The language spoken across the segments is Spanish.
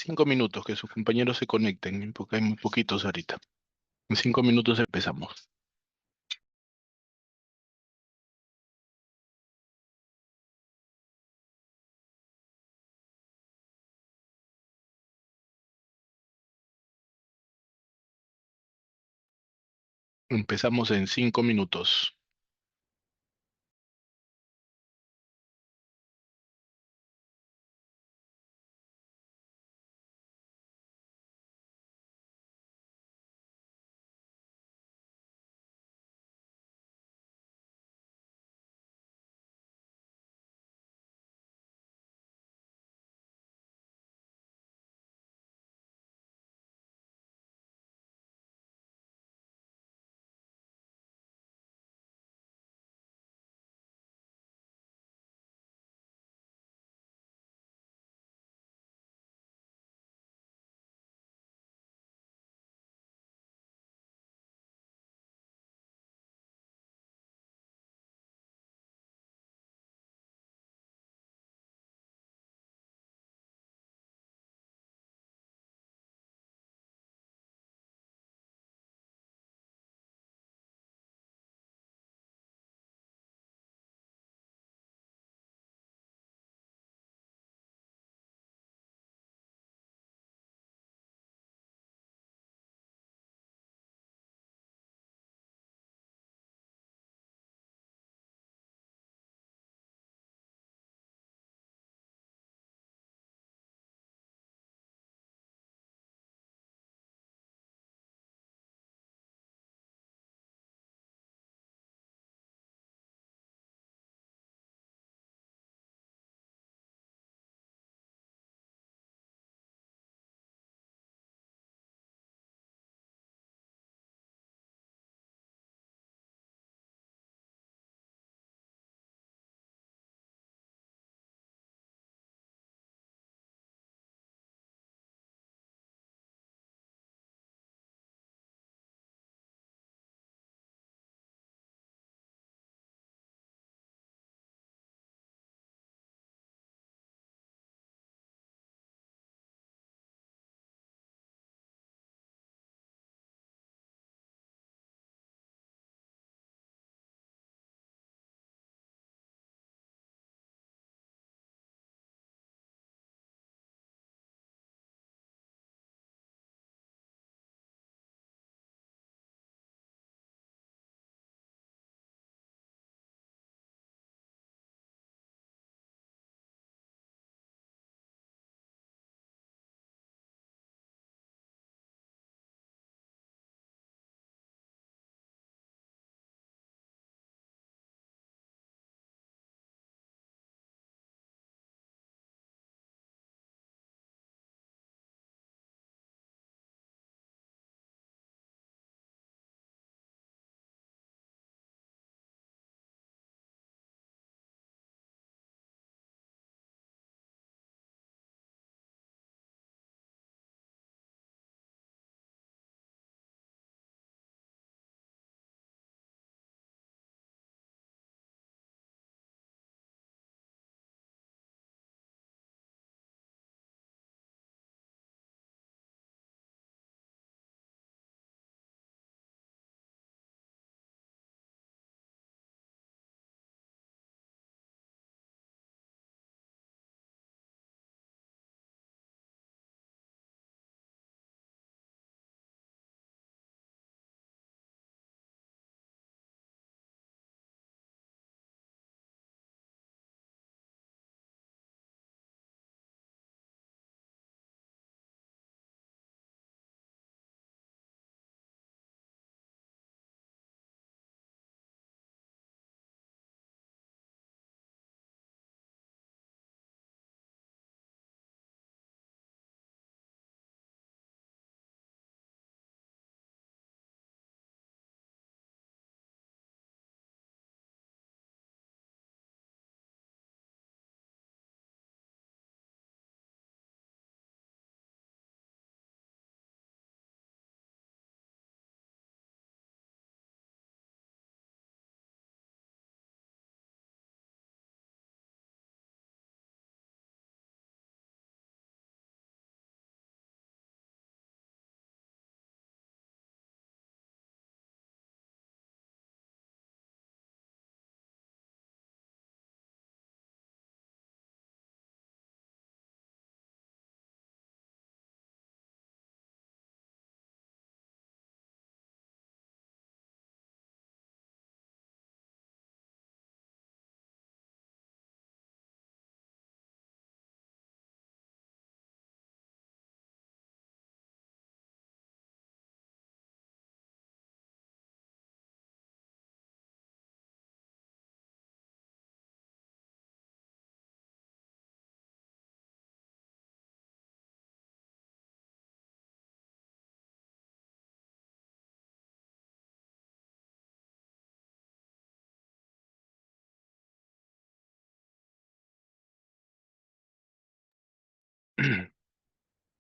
5 minutos que sus compañeros se conecten, porque hay muy poquitos ahorita. En 5 minutos empezamos. Empezamos en 5 minutos.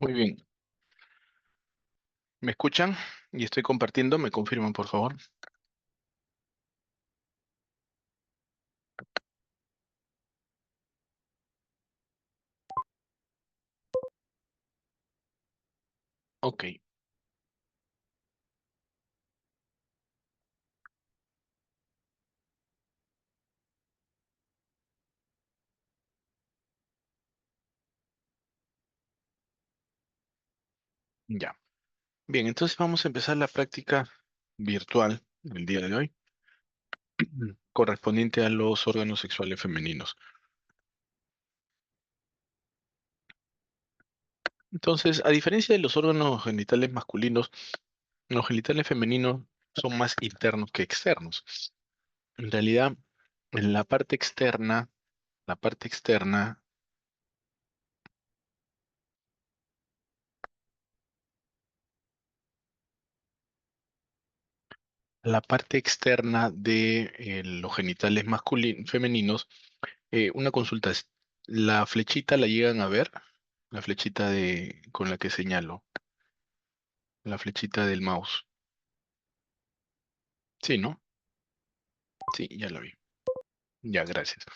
Muy bien. ¿Me escuchan? Y estoy compartiendo. ¿Me confirman, por favor? Ok, ya. Bien, entonces vamos a empezar la práctica virtual del día de hoy, correspondiente a los órganos sexuales femeninos. Entonces, a diferencia de los órganos genitales masculinos, los genitales femeninos son más internos que externos. En realidad, en la parte externa, la parte externa de los genitales femeninos, una consulta es, ¿la flechita la llegan a ver? La flechita con la que señalo, la flechita del mouse. Sí, ¿no? Sí, ya la vi. Ya, gracias.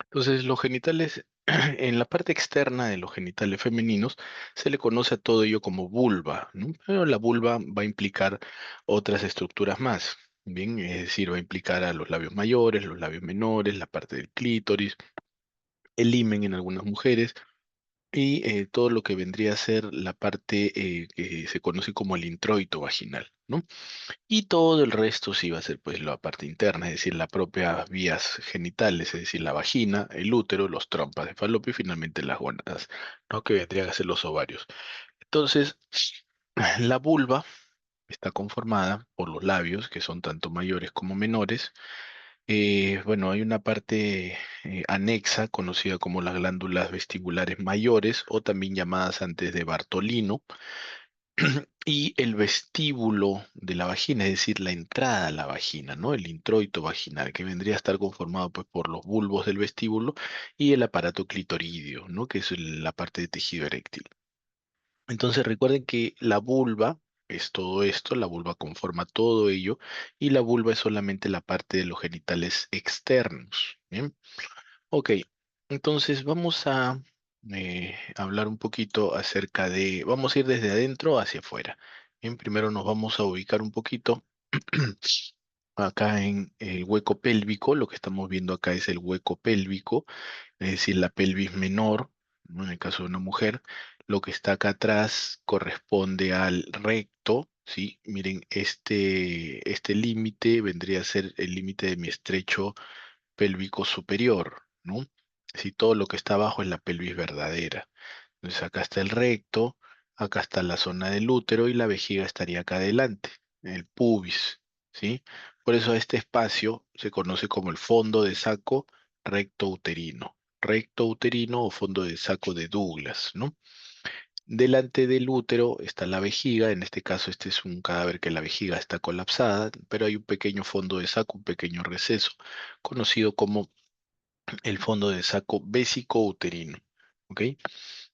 Entonces, los genitales, en la parte externa de los genitales femeninos, se le conoce a todo ello como vulva, ¿no? Pero la vulva va a implicar otras estructuras más, ¿bien? Es decir, va a implicar a los labios mayores, los labios menores, la parte del clítoris, el himen en algunas mujeres y todo lo que vendría a ser la parte que se conoce como el introito vaginal, ¿no? Y todo el resto sí va a ser pues la parte interna, es decir, las propias vías genitales, es decir, la vagina, el útero, los trompas de falopio y finalmente las gónadas, ¿no? Que vendrían a ser los ovarios. Entonces, la vulva está conformada por los labios, que son tanto mayores como menores. Bueno, hay una parte anexa conocida como las glándulas vestibulares mayores o también llamadas antes de Bartolino y el vestíbulo de la vagina, es decir, la entrada a la vagina, ¿no? El introito vaginal, que vendría a estar conformado pues por los bulbos del vestíbulo y el aparato clitoridio, ¿no? Que es la parte de tejido eréctil. Entonces recuerden que la vulva es todo esto, la vulva conforma todo ello y la vulva es solamente la parte de los genitales externos. ¿Bien? Ok, entonces vamos a hablar un poquito acerca de, vamos a ir desde adentro hacia afuera. Bien, primero nos vamos a ubicar un poquito acá en el hueco pélvico. Lo que estamos viendo acá es el hueco pélvico, es decir, la pelvis menor, ¿no? En el caso de una mujer. Lo que está acá atrás corresponde al recto, ¿sí? Miren, este límite vendría a ser el límite de mi estrecho pélvico superior, ¿no? Si todo lo que está abajo es la pelvis verdadera. Entonces acá está el recto, acá está la zona del útero y la vejiga estaría acá adelante, el pubis, ¿sí? Por eso este espacio se conoce como el fondo de saco recto uterino. Recto uterino o fondo de saco de Douglas, ¿no? Delante del útero está la vejiga, en este caso este es un cadáver que la vejiga está colapsada, pero hay un pequeño fondo de saco, un pequeño receso, conocido como el fondo de saco uterino. ¿Ok?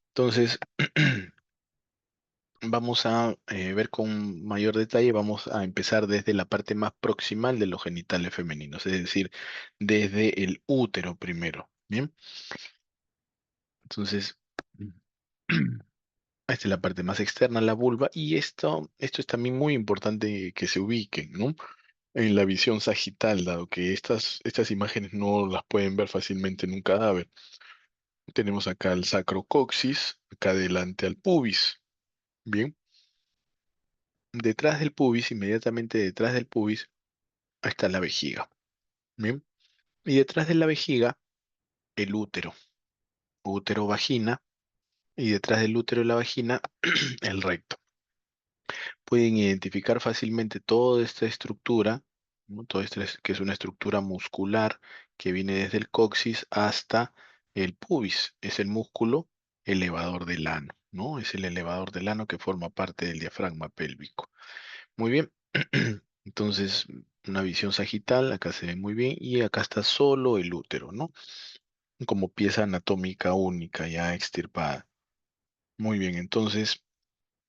Entonces, vamos a ver con mayor detalle, vamos a empezar desde la parte más proximal de los genitales femeninos, es decir, desde el útero primero. Bien, entonces, esta es la parte más externa, la vulva, y esto es también muy importante que se ubiquen, ¿no? En la visión sagital, dado que estas imágenes no las pueden ver fácilmente en un cadáver. Tenemos acá el sacrocoxis, acá adelante al pubis. Bien, detrás del pubis, inmediatamente detrás del pubis, está la vejiga. Bien, y detrás de la vejiga, el útero, útero vagina, y detrás del útero y la vagina, el recto. Pueden identificar fácilmente toda esta estructura, ¿no? Toda esta que es una estructura muscular que viene desde el coxis hasta el pubis. Es el músculo elevador del ano, ¿no? Es el elevador del ano que forma parte del diafragma pélvico. Muy bien. Entonces, una visión sagital, acá se ve muy bien, y acá está solo el útero, ¿no? Como pieza anatómica única, ya extirpada. Muy bien, entonces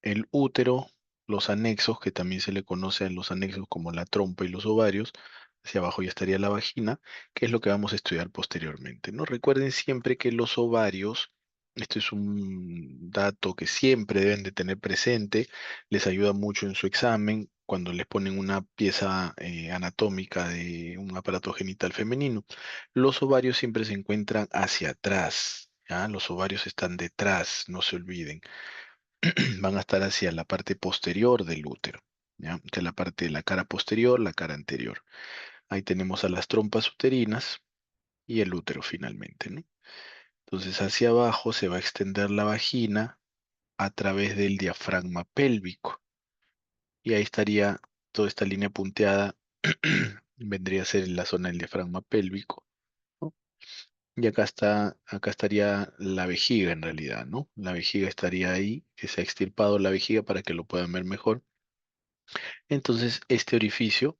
el útero, los anexos, que también se le conoce a los anexos como la trompa y los ovarios, hacia abajo ya estaría la vagina, que es lo que vamos a estudiar posteriormente, ¿no? Recuerden siempre que los ovarios, esto es un dato que siempre deben de tener presente, les ayuda mucho en su examen cuando les ponen una pieza anatómica de un aparato genital femenino. Los ovarios siempre se encuentran hacia atrás, ¿ya? Los ovarios están detrás, no se olviden. Van a estar hacia la parte posterior del útero, ¿ya? Que es la parte de la cara posterior, la cara anterior. Ahí tenemos a las trompas uterinas y el útero finalmente, ¿no? Entonces hacia abajo se va a extender la vagina a través del diafragma pélvico y ahí estaría toda esta línea punteada, vendría a ser la zona del diafragma pélvico, ¿no? Y acá estaría la vejiga en realidad, ¿no? La vejiga estaría ahí, que se ha extirpado la vejiga para que lo puedan ver mejor. Entonces, este orificio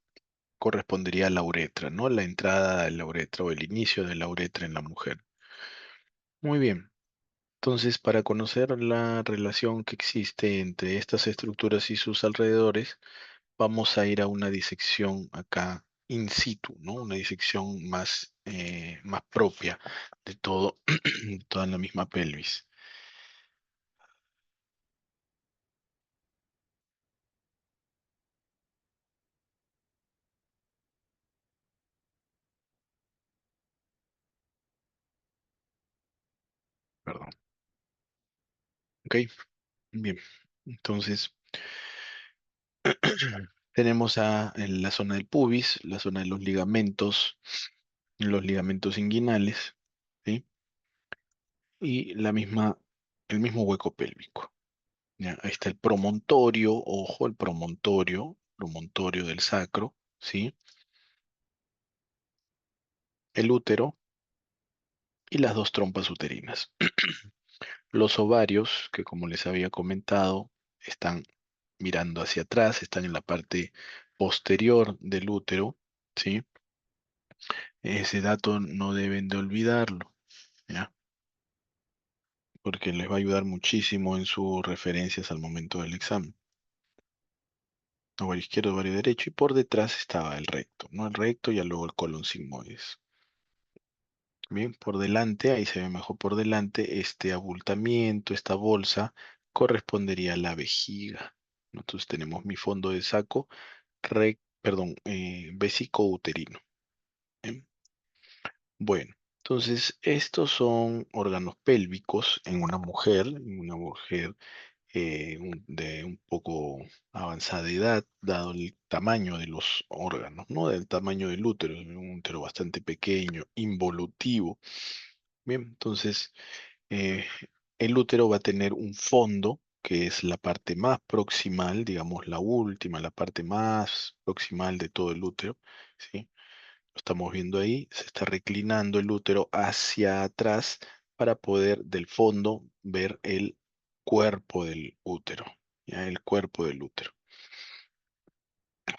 correspondería a la uretra, ¿no? La entrada de la uretra o el inicio de la uretra en la mujer. Muy bien. Entonces, para conocer la relación que existe entre estas estructuras y sus alrededores, vamos a ir a una disección acá in situ, ¿no? Una disección más propia de todo, de toda la misma pelvis. Perdón. ¿Ok? Bien. Entonces, tenemos en la zona del pubis, la zona de los ligamentos inguinales, ¿sí? Y el mismo hueco pélvico. ¿Ya? Ahí está el promontorio, ojo, el promontorio del sacro, ¿sí? El útero y las dos trompas uterinas. Los ovarios, que como les había comentado, están mirando hacia atrás, están en la parte posterior del útero, ¿sí? Ese dato no deben de olvidarlo, ¿ya? Porque les va a ayudar muchísimo en sus referencias al momento del examen. Ovario izquierdo, ovario derecho, y por detrás estaba el recto, ¿no? El recto y luego el colon sigmoides. Bien, por delante, ahí se ve mejor por delante, este abultamiento, esta bolsa, correspondería a la vejiga, ¿no? Entonces tenemos mi fondo de saco, perdón, vésico uterino. Bien. Bueno, entonces estos son órganos pélvicos en una mujer de un poco avanzada edad, dado el tamaño de los órganos, ¿no? Del tamaño del útero, es un útero bastante pequeño, involutivo. Bien, entonces eh, el útero va a tener un fondo, que es la parte más proximal, digamos la última, la parte más proximal de todo el útero, ¿sí? Lo estamos viendo ahí, se está reclinando el útero hacia atrás para poder del fondo ver el cuerpo del útero, ya el cuerpo del útero.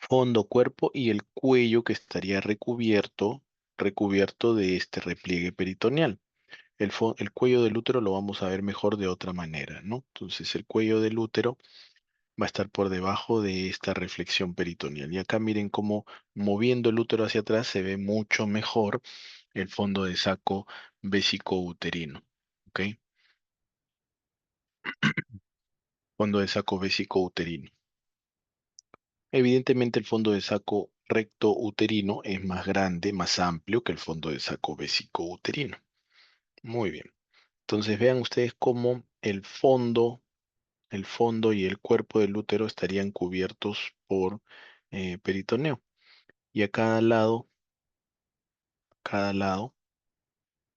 Fondo, cuerpo y el cuello que estaría recubierto de este repliegue peritoneal. El cuello del útero lo vamos a ver mejor de otra manera, ¿no? Entonces el cuello del útero va a estar por debajo de esta reflexión peritoneal. Y acá miren cómo moviendo el útero hacia atrás se ve mucho mejor el fondo de saco vesicouterino. ¿Ok? Fondo de saco vesicouterino. Evidentemente el fondo de saco recto uterino es más grande, más amplio que el fondo de saco vesicouterino. Muy bien. Entonces vean ustedes cómo el fondo y el cuerpo del útero estarían cubiertos por peritoneo. Y a cada lado,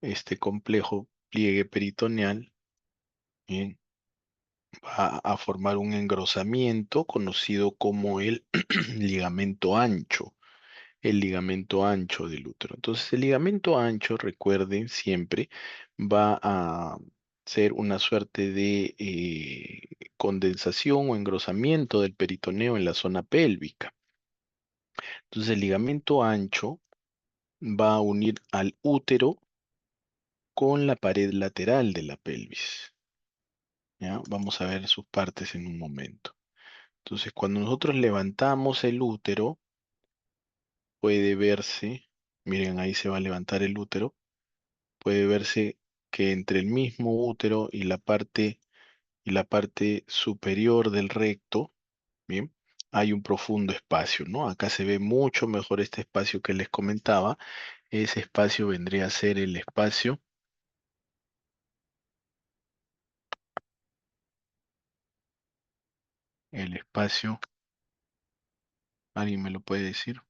este complejo pliegue peritoneal eh, va a formar un engrosamiento conocido como el ligamento ancho, el ligamento ancho del útero. Entonces, el ligamento ancho, recuerden siempre, va a ser una suerte de condensación o engrosamiento del peritoneo en la zona pélvica. Entonces, el ligamento ancho va a unir al útero con la pared lateral de la pelvis. ¿ya? Vamos a ver sus partes en un momento. Entonces, cuando nosotros levantamos el útero, puede verse, miren, ahí se va a levantar el útero, puede verse que entre el mismo útero y la parte superior del recto, bien, hay un profundo espacio, ¿no? Acá se ve mucho mejor este espacio que les comentaba. Ese espacio vendría a ser el espacio, ¿alguien me lo puede decir?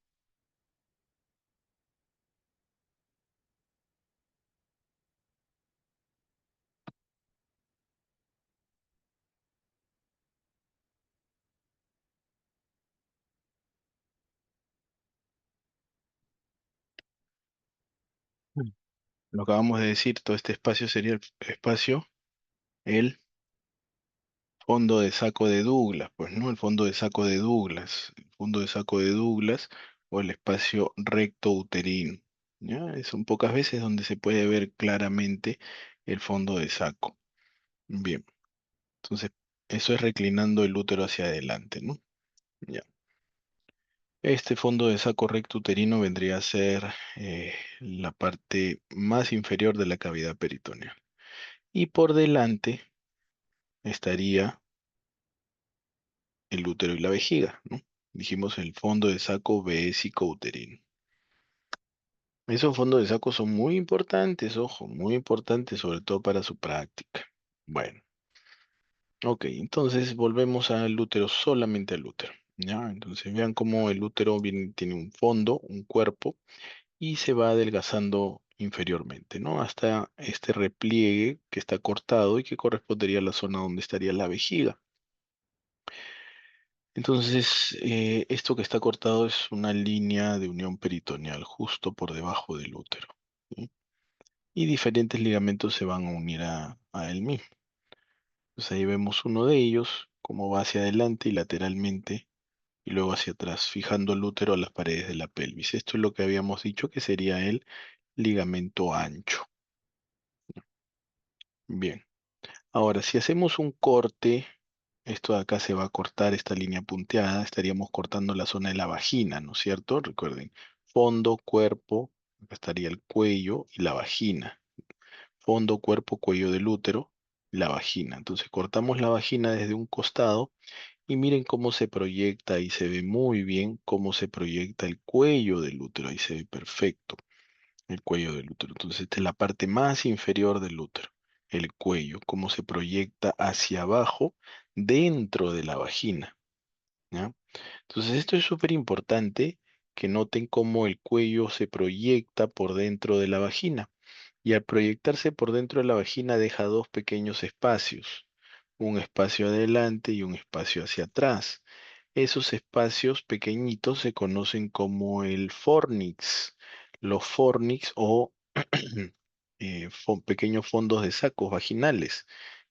Mm. Lo acabamos de decir, todo este espacio sería el espacio, el fondo de saco de Douglas, pues, ¿no? El fondo de saco de Douglas, el fondo de saco de Douglas o el espacio recto uterino, ¿ya? Son pocas veces donde se puede ver claramente el fondo de saco. Bien, entonces eso es reclinando el útero hacia adelante, ¿no? Ya. Este fondo de saco recto uterino vendría a ser la parte más inferior de la cavidad peritoneal. Y por delante estaría el útero y la vejiga, ¿no? Dijimos el fondo de saco vesicouterino. Esos fondos de saco son muy importantes, ojo, muy importantes, sobre todo para su práctica. Bueno, ok, entonces volvemos al útero, solamente al útero. ¿Ya? Entonces vean cómo el útero tiene un fondo, un cuerpo, y se va adelgazando inferiormente, ¿no? Hasta este repliegue que está cortado y que correspondería a la zona donde estaría la vejiga. Entonces, esto que está cortado es una línea de unión peritoneal justo por debajo del útero, ¿sí? Y diferentes ligamentos se van a unir a él mismo. Entonces ahí vemos uno de ellos, como va hacia adelante y lateralmente, y luego hacia atrás, fijando el útero a las paredes de la pelvis. Esto es lo que habíamos dicho que sería el ligamento ancho. Bien. Ahora, si hacemos un corte, esto de acá se va a cortar esta línea punteada, estaríamos cortando la zona de la vagina, ¿no es cierto? Recuerden, fondo, cuerpo, acá estaría el cuello y la vagina. Fondo, cuerpo, cuello del útero, la vagina. Entonces cortamos la vagina desde un costado y miren cómo se proyecta, y se ve muy bien cómo se proyecta el cuello del útero, ahí se ve perfecto el cuello del útero. Entonces, esta es la parte más inferior del útero, el cuello, cómo se proyecta hacia abajo dentro de la vagina, ¿ya? Entonces, esto es súper importante que noten cómo el cuello se proyecta por dentro de la vagina. Y al proyectarse por dentro de la vagina deja dos pequeños espacios, un espacio adelante y un espacio hacia atrás. Esos espacios pequeñitos se conocen como el fornix, los fornix o pequeños fondos de sacos vaginales.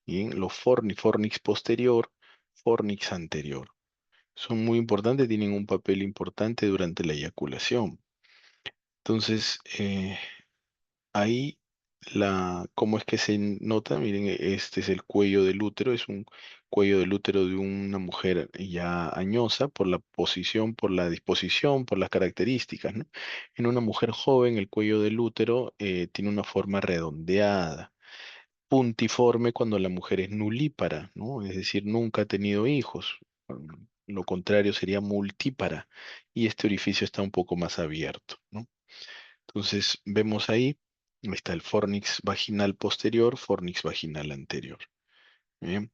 Bien, los fornix posterior, fornix anterior. Son muy importantes, tienen un papel importante durante la eyaculación. Entonces, ahí cómo es que se nota, miren, este es el cuello del útero, es un cuello del útero de una mujer ya añosa por la posición, por la disposición, por las características, ¿no? En una mujer joven, el cuello del útero tiene una forma redondeada, puntiforme cuando la mujer es nulípara, ¿no? Es decir, nunca ha tenido hijos. Lo contrario sería multípara, y este orificio está un poco más abierto, ¿no? Entonces vemos ahí está el fornix vaginal posterior, fornix vaginal anterior. Bien,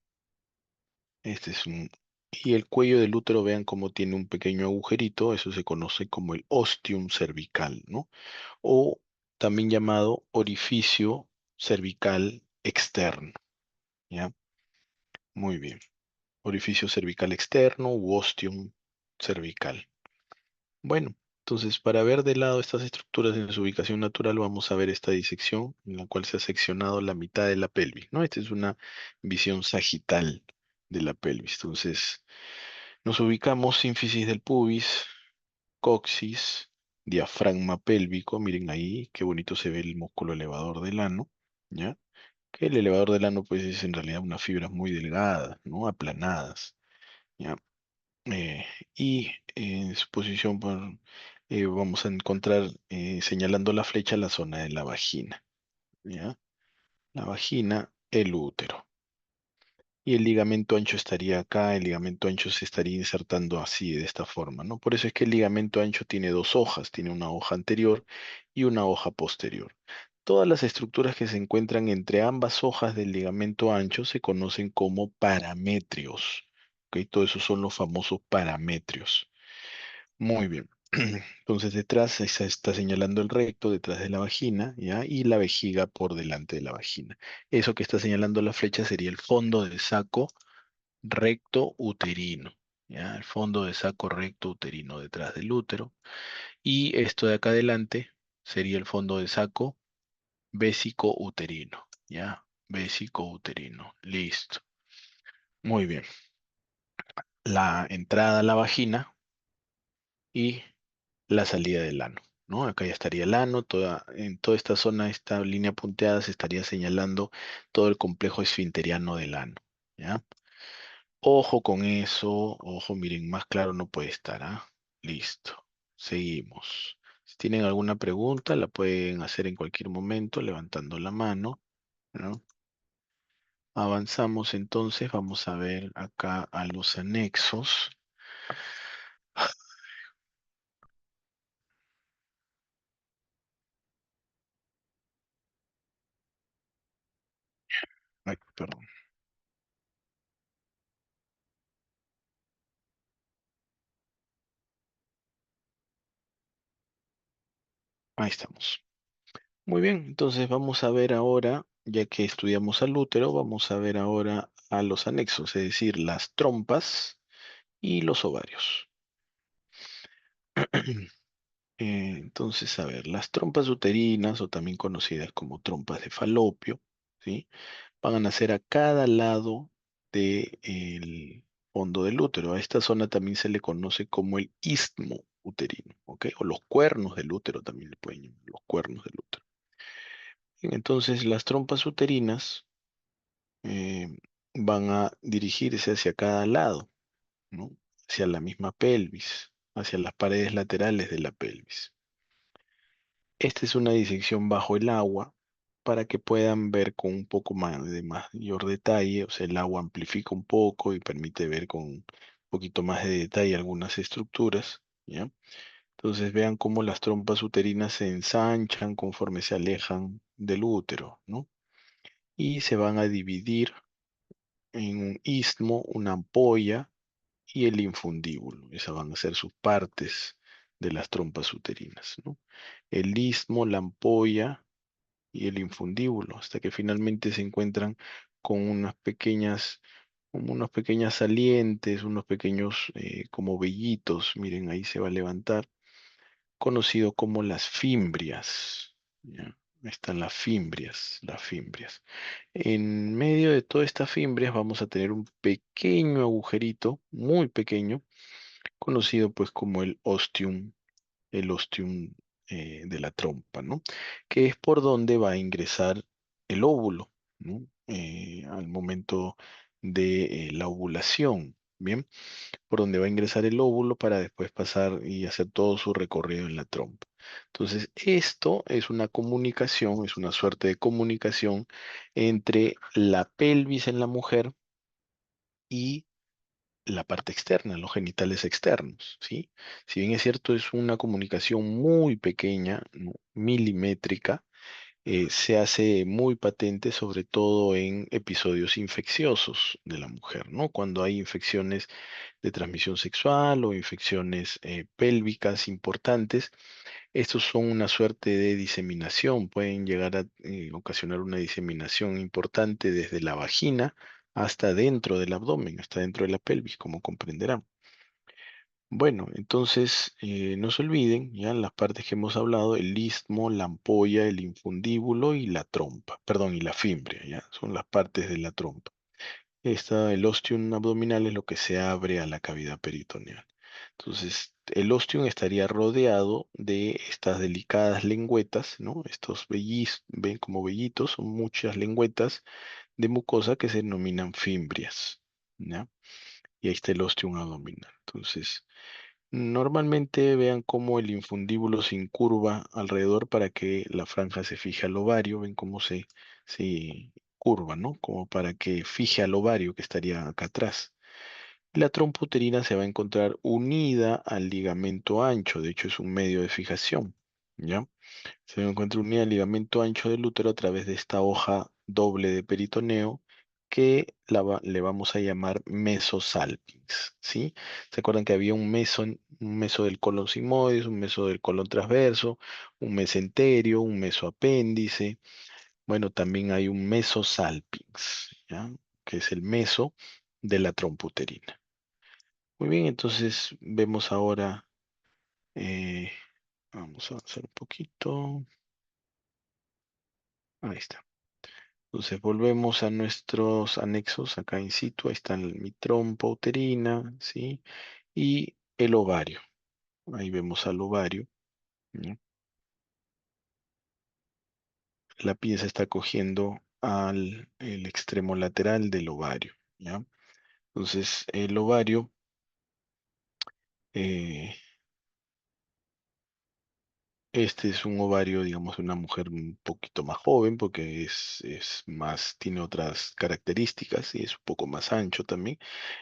este es un... Y el cuello del útero, vean cómo tiene un pequeño agujerito, eso se conoce como el ostium cervical, ¿no? O también llamado orificio cervical externo, ¿ya? Muy bien. Orificio cervical externo u ostium cervical. Bueno, entonces para ver de lado estas estructuras en su ubicación natural, vamos a ver esta disección en la cual se ha seccionado la mitad de la pelvis, ¿no? Esta es una visión sagital de la pelvis. Entonces, nos ubicamos sínfisis del pubis, coxis, diafragma pélvico, miren ahí, qué bonito se ve el músculo elevador del ano, ¿ya? Que el elevador del ano pues es en realidad unas fibras muy delgadas, ¿no? Aplanadas, ¿ya? Eh, y en su posición vamos a encontrar señalando la flecha la zona de la vagina, ¿ya? La vagina, el útero. Y el ligamento ancho estaría acá, el ligamento ancho se estaría insertando así, de esta forma, ¿no? Por eso es que el ligamento ancho tiene dos hojas, tiene una hoja anterior y una hoja posterior. Todas las estructuras que se encuentran entre ambas hojas del ligamento ancho se conocen como parametrios, ¿ok? Todos esos son los famosos parametrios. Muy bien. Entonces detrás se está señalando el recto, detrás de la vagina, ¿ya? Y la vejiga por delante de la vagina. Eso que está señalando la flecha sería el fondo del saco recto uterino, ¿ya? El fondo de saco recto uterino detrás del útero. Y esto de acá adelante sería el fondo de saco vésico uterino, ¿ya? Vésico uterino. Listo. Muy bien. La entrada a la vagina y la salida del ano, ¿no? Acá ya estaría el ano, en toda esta zona, esta línea punteada se estaría señalando todo el complejo esfinteriano del ano, ¿ya? Ojo con eso, ojo, miren, más claro no puede estar, ¿ah? Listo, seguimos. Si tienen alguna pregunta, la pueden hacer en cualquier momento levantando la mano, ¿no? Avanzamos entonces, vamos a ver acá a los anexos. Ay, perdón, ahí estamos. Muy bien, entonces vamos a ver ahora, ya que estudiamos al útero, vamos a ver ahora a los anexos, es decir, las trompas y los ovarios. Entonces, a ver, las trompas uterinas, o también conocidas como trompas de falopio, ¿sí? Van a nacer a cada lado del fondo del útero. A esta zona también se le conoce como el istmo uterino, ¿ok? O los cuernos del útero también le pueden llamar, los cuernos del útero. Bien, entonces, las trompas uterinas eh, van a dirigirse hacia cada lado, ¿no? Hacia la misma pelvis, hacia las paredes laterales de la pelvis. Esta es una disección bajo el agua para que puedan ver con un poco más de mayor detalle, o sea, el agua amplifica un poco y permite ver con un poquito más de detalle algunas estructuras, ¿ya? Entonces vean cómo las trompas uterinas se ensanchan conforme se alejan del útero, ¿no? Y se van a dividir en un istmo, una ampolla y el infundíbulo. Esas van a ser sus partes de las trompas uterinas, ¿no? El istmo, la ampolla y el infundíbulo, hasta que finalmente se encuentran con unas pequeñas, como unos pequeñas salientes, unos pequeños como vellitos, miren, ahí se va a levantar, conocido como las fimbrias. ¿Ya? Están las fimbrias, las fimbrias. En medio de todas estas fimbrias vamos a tener un pequeño agujerito, muy pequeño, conocido pues como el ostium de la trompa, ¿no? Que es por donde va a ingresar el óvulo, ¿no? Al momento de la ovulación, ¿bien? Por donde va a ingresar el óvulo para después pasar y hacer todo su recorrido en la trompa. Entonces, esto es una comunicación, es una suerte de comunicación entre la pelvis en la mujer y la parte externa, los genitales externos, ¿sí? Si bien es cierto, es una comunicación muy pequeña, ¿no? Milimétrica, se hace muy patente, sobre todo en episodios infecciosos de la mujer, ¿no? Cuando hay infecciones de transmisión sexual o infecciones pélvicas importantes, estos son una suerte de diseminación, pueden llegar a ocasionar una diseminación importante desde la vagina hasta dentro del abdomen, hasta dentro de la pelvis, como comprenderán. Bueno, entonces no se olviden, ya las partes que hemos hablado, el istmo, la ampolla, el infundíbulo y la trompa, perdón, y la fimbria, ya son las partes de la trompa. El ostium abdominal es lo que se abre a la cavidad peritoneal. Entonces, el ostium estaría rodeado de estas delicadas lengüetas, ¿no? Estos ven como vellitos, son muchas lengüetas de mucosa que se denominan fimbrias, ¿ya? Y ahí está el ostium abdominal. Entonces, normalmente vean cómo el infundíbulo se incurva alrededor para que la franja se fije al ovario, ven cómo se curva, ¿no? Como para que fije al ovario que estaría acá atrás. La trompa uterina se va a encontrar unida al ligamento ancho, de hecho es un medio de fijación, ¿ya? Se encuentra unida al ligamento ancho del útero a través de esta hoja doble de peritoneo que le vamos a llamar mesosalpinx, ¿sí? ¿Se acuerdan que había un meso del colon sigmoides, un meso del colon transverso, un mesenterio, un mesoapéndice? Bueno, también hay un mesosalpinx, ¿ya? Que es el meso de la trompa uterina. Muy bien, entonces vemos ahora, eh, vamos a avanzar un poquito. Ahí está. Entonces volvemos a nuestros anexos acá in situ. Ahí está mi trompa uterina, ¿sí? Y el ovario. Ahí vemos al ovario, ¿ya? La pieza está cogiendo al el extremo lateral del ovario, ¿ya? Entonces el ovario, eh, este es un ovario, digamos, de una mujer un poquito más joven porque es más, tiene otras características y es un poco más ancho también.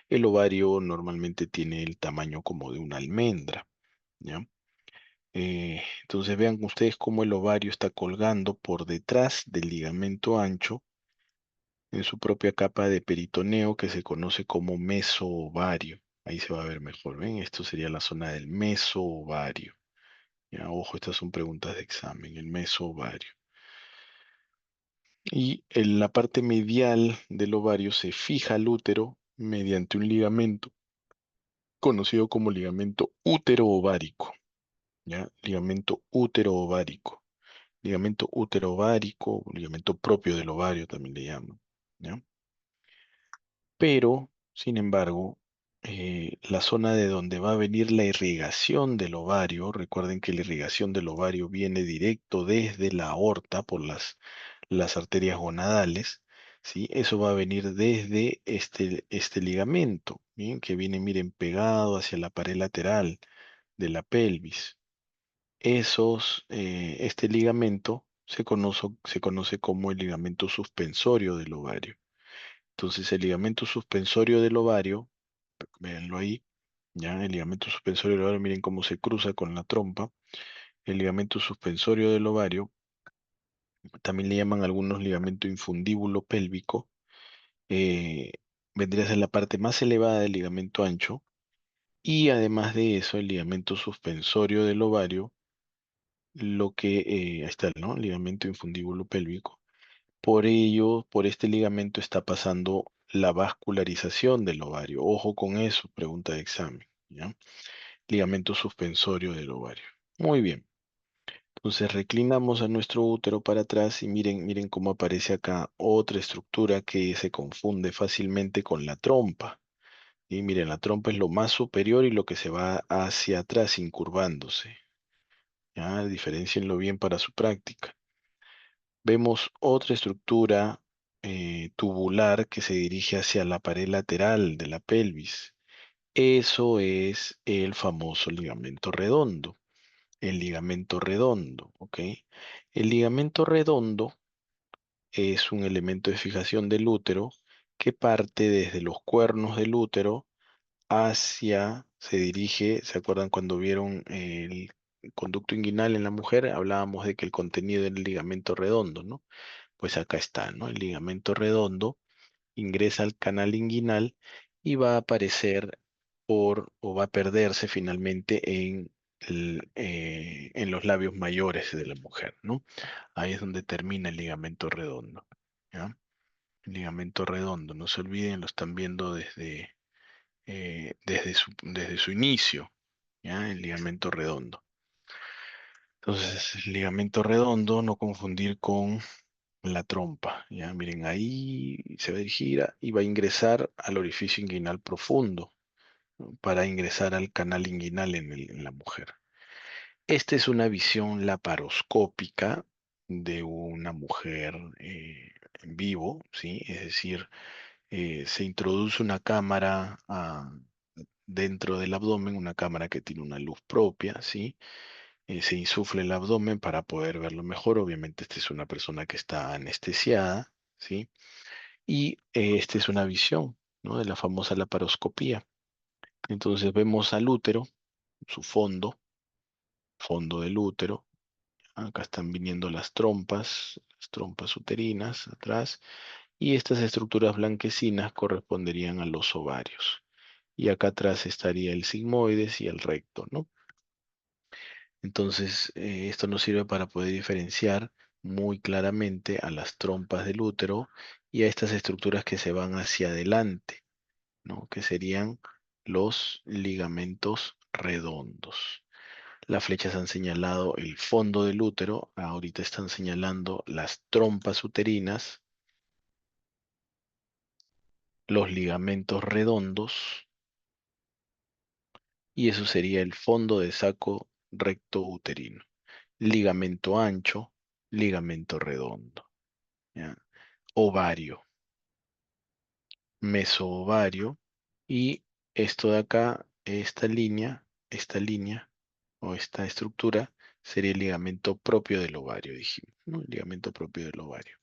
El ovario normalmente tiene el tamaño como de una almendra, ¿ya? Entonces vean ustedes cómo el ovario está colgando por detrás del ligamento ancho en su propia capa de peritoneo que se conoce como mesoovario. Ahí se va a ver mejor, ¿ven? Esto sería la zona del mesoovario. Ya, ojo, estas son preguntas de examen, el mesoovario. Y en la parte medial del ovario se fija al útero mediante un ligamento conocido como ligamento útero-ovárico, ¿ya? Ligamento útero-ovárico. Ligamento útero-ovárico, ligamento propio del ovario también le llaman, ¿ya? Pero, sin embargo, la zona de donde va a venir la irrigación del ovario, recuerden que la irrigación del ovario viene directo desde la aorta por las arterias gonadales, ¿sí? Eso va a venir desde este ligamento, ¿bien? Que viene, miren, pegado hacia la pared lateral de la pelvis. Este ligamento se conoce como el ligamento suspensorio del ovario. Entonces, el ligamento suspensorio del ovario, véanlo ahí, ya, el ligamento suspensorio del ovario, miren cómo se cruza con la trompa. El ligamento suspensorio del ovario, también le llaman algunos ligamento infundíbulo pélvico, eh, vendría a ser la parte más elevada del ligamento ancho. Y además de eso, el ligamento suspensorio del ovario, ahí está, ¿no? Ligamento infundíbulo pélvico. Por ello, por este ligamento está pasando la vascularización del ovario. Ojo con eso, pregunta de examen, ¿ya? Ligamento suspensorio del ovario. Muy bien. Entonces reclinamos a nuestro útero para atrás y miren, miren cómo aparece acá otra estructura que se confunde fácilmente con la trompa. Y miren, la trompa es lo más superior y lo que se va hacia atrás, incurvándose. ¿Ya? Diferencienlo bien para su práctica. Vemos otra estructura tubular que se dirige hacia la pared lateral de la pelvis. Eso es el famoso ligamento redondo. El ligamento redondo, ¿ok? El ligamento redondo es un elemento de fijación del útero que parte desde los cuernos del útero se dirige, ¿se acuerdan cuando vieron el conducto inguinal en la mujer? Hablábamos de que el contenido del ligamento redondo, ¿no? Pues acá está, ¿no? El ligamento redondo ingresa al canal inguinal y va a aparecer o va a perderse finalmente en los labios mayores de la mujer, ¿no? Ahí es donde termina el ligamento redondo, ¿ya? El ligamento redondo, no se olviden, lo están viendo desde su inicio, ¿ya? El ligamento redondo. Entonces, el ligamento redondo, no confundir con la trompa. Ya miren, ahí se va a dirigir y va a ingresar al orificio inguinal profundo. para ingresar al canal inguinal en la mujer. Esta es una visión laparoscópica de una mujer en vivo, ¿sí? Es decir, se introduce una cámara dentro del abdomen, una cámara que tiene una luz propia, ¿sí? Se insufla el abdomen para poder verlo mejor. Obviamente, esta es una persona que está anestesiada, ¿sí? Y esta es una visión, ¿no? De la famosa laparoscopía. Entonces vemos al útero, su fondo del útero. Acá están viniendo las trompas uterinas atrás, y estas estructuras blanquecinas corresponderían a los ovarios. Y acá atrás estaría el sigmoides y el recto, ¿no? Entonces, esto nos sirve para poder diferenciar muy claramente a las trompas del útero y a estas estructuras que se van hacia adelante, ¿no? Que serían los ligamentos redondos. Las flechas han señalado el fondo del útero, ahorita están señalando las trompas uterinas, los ligamentos redondos, y eso sería el fondo de saco recto uterino. Ligamento ancho, ligamento redondo, ¿ya? Ovario, mesoovario, y esto de acá, esta línea o esta estructura sería el ligamento propio del ovario, dijimos, ¿no? El ligamento propio del ovario.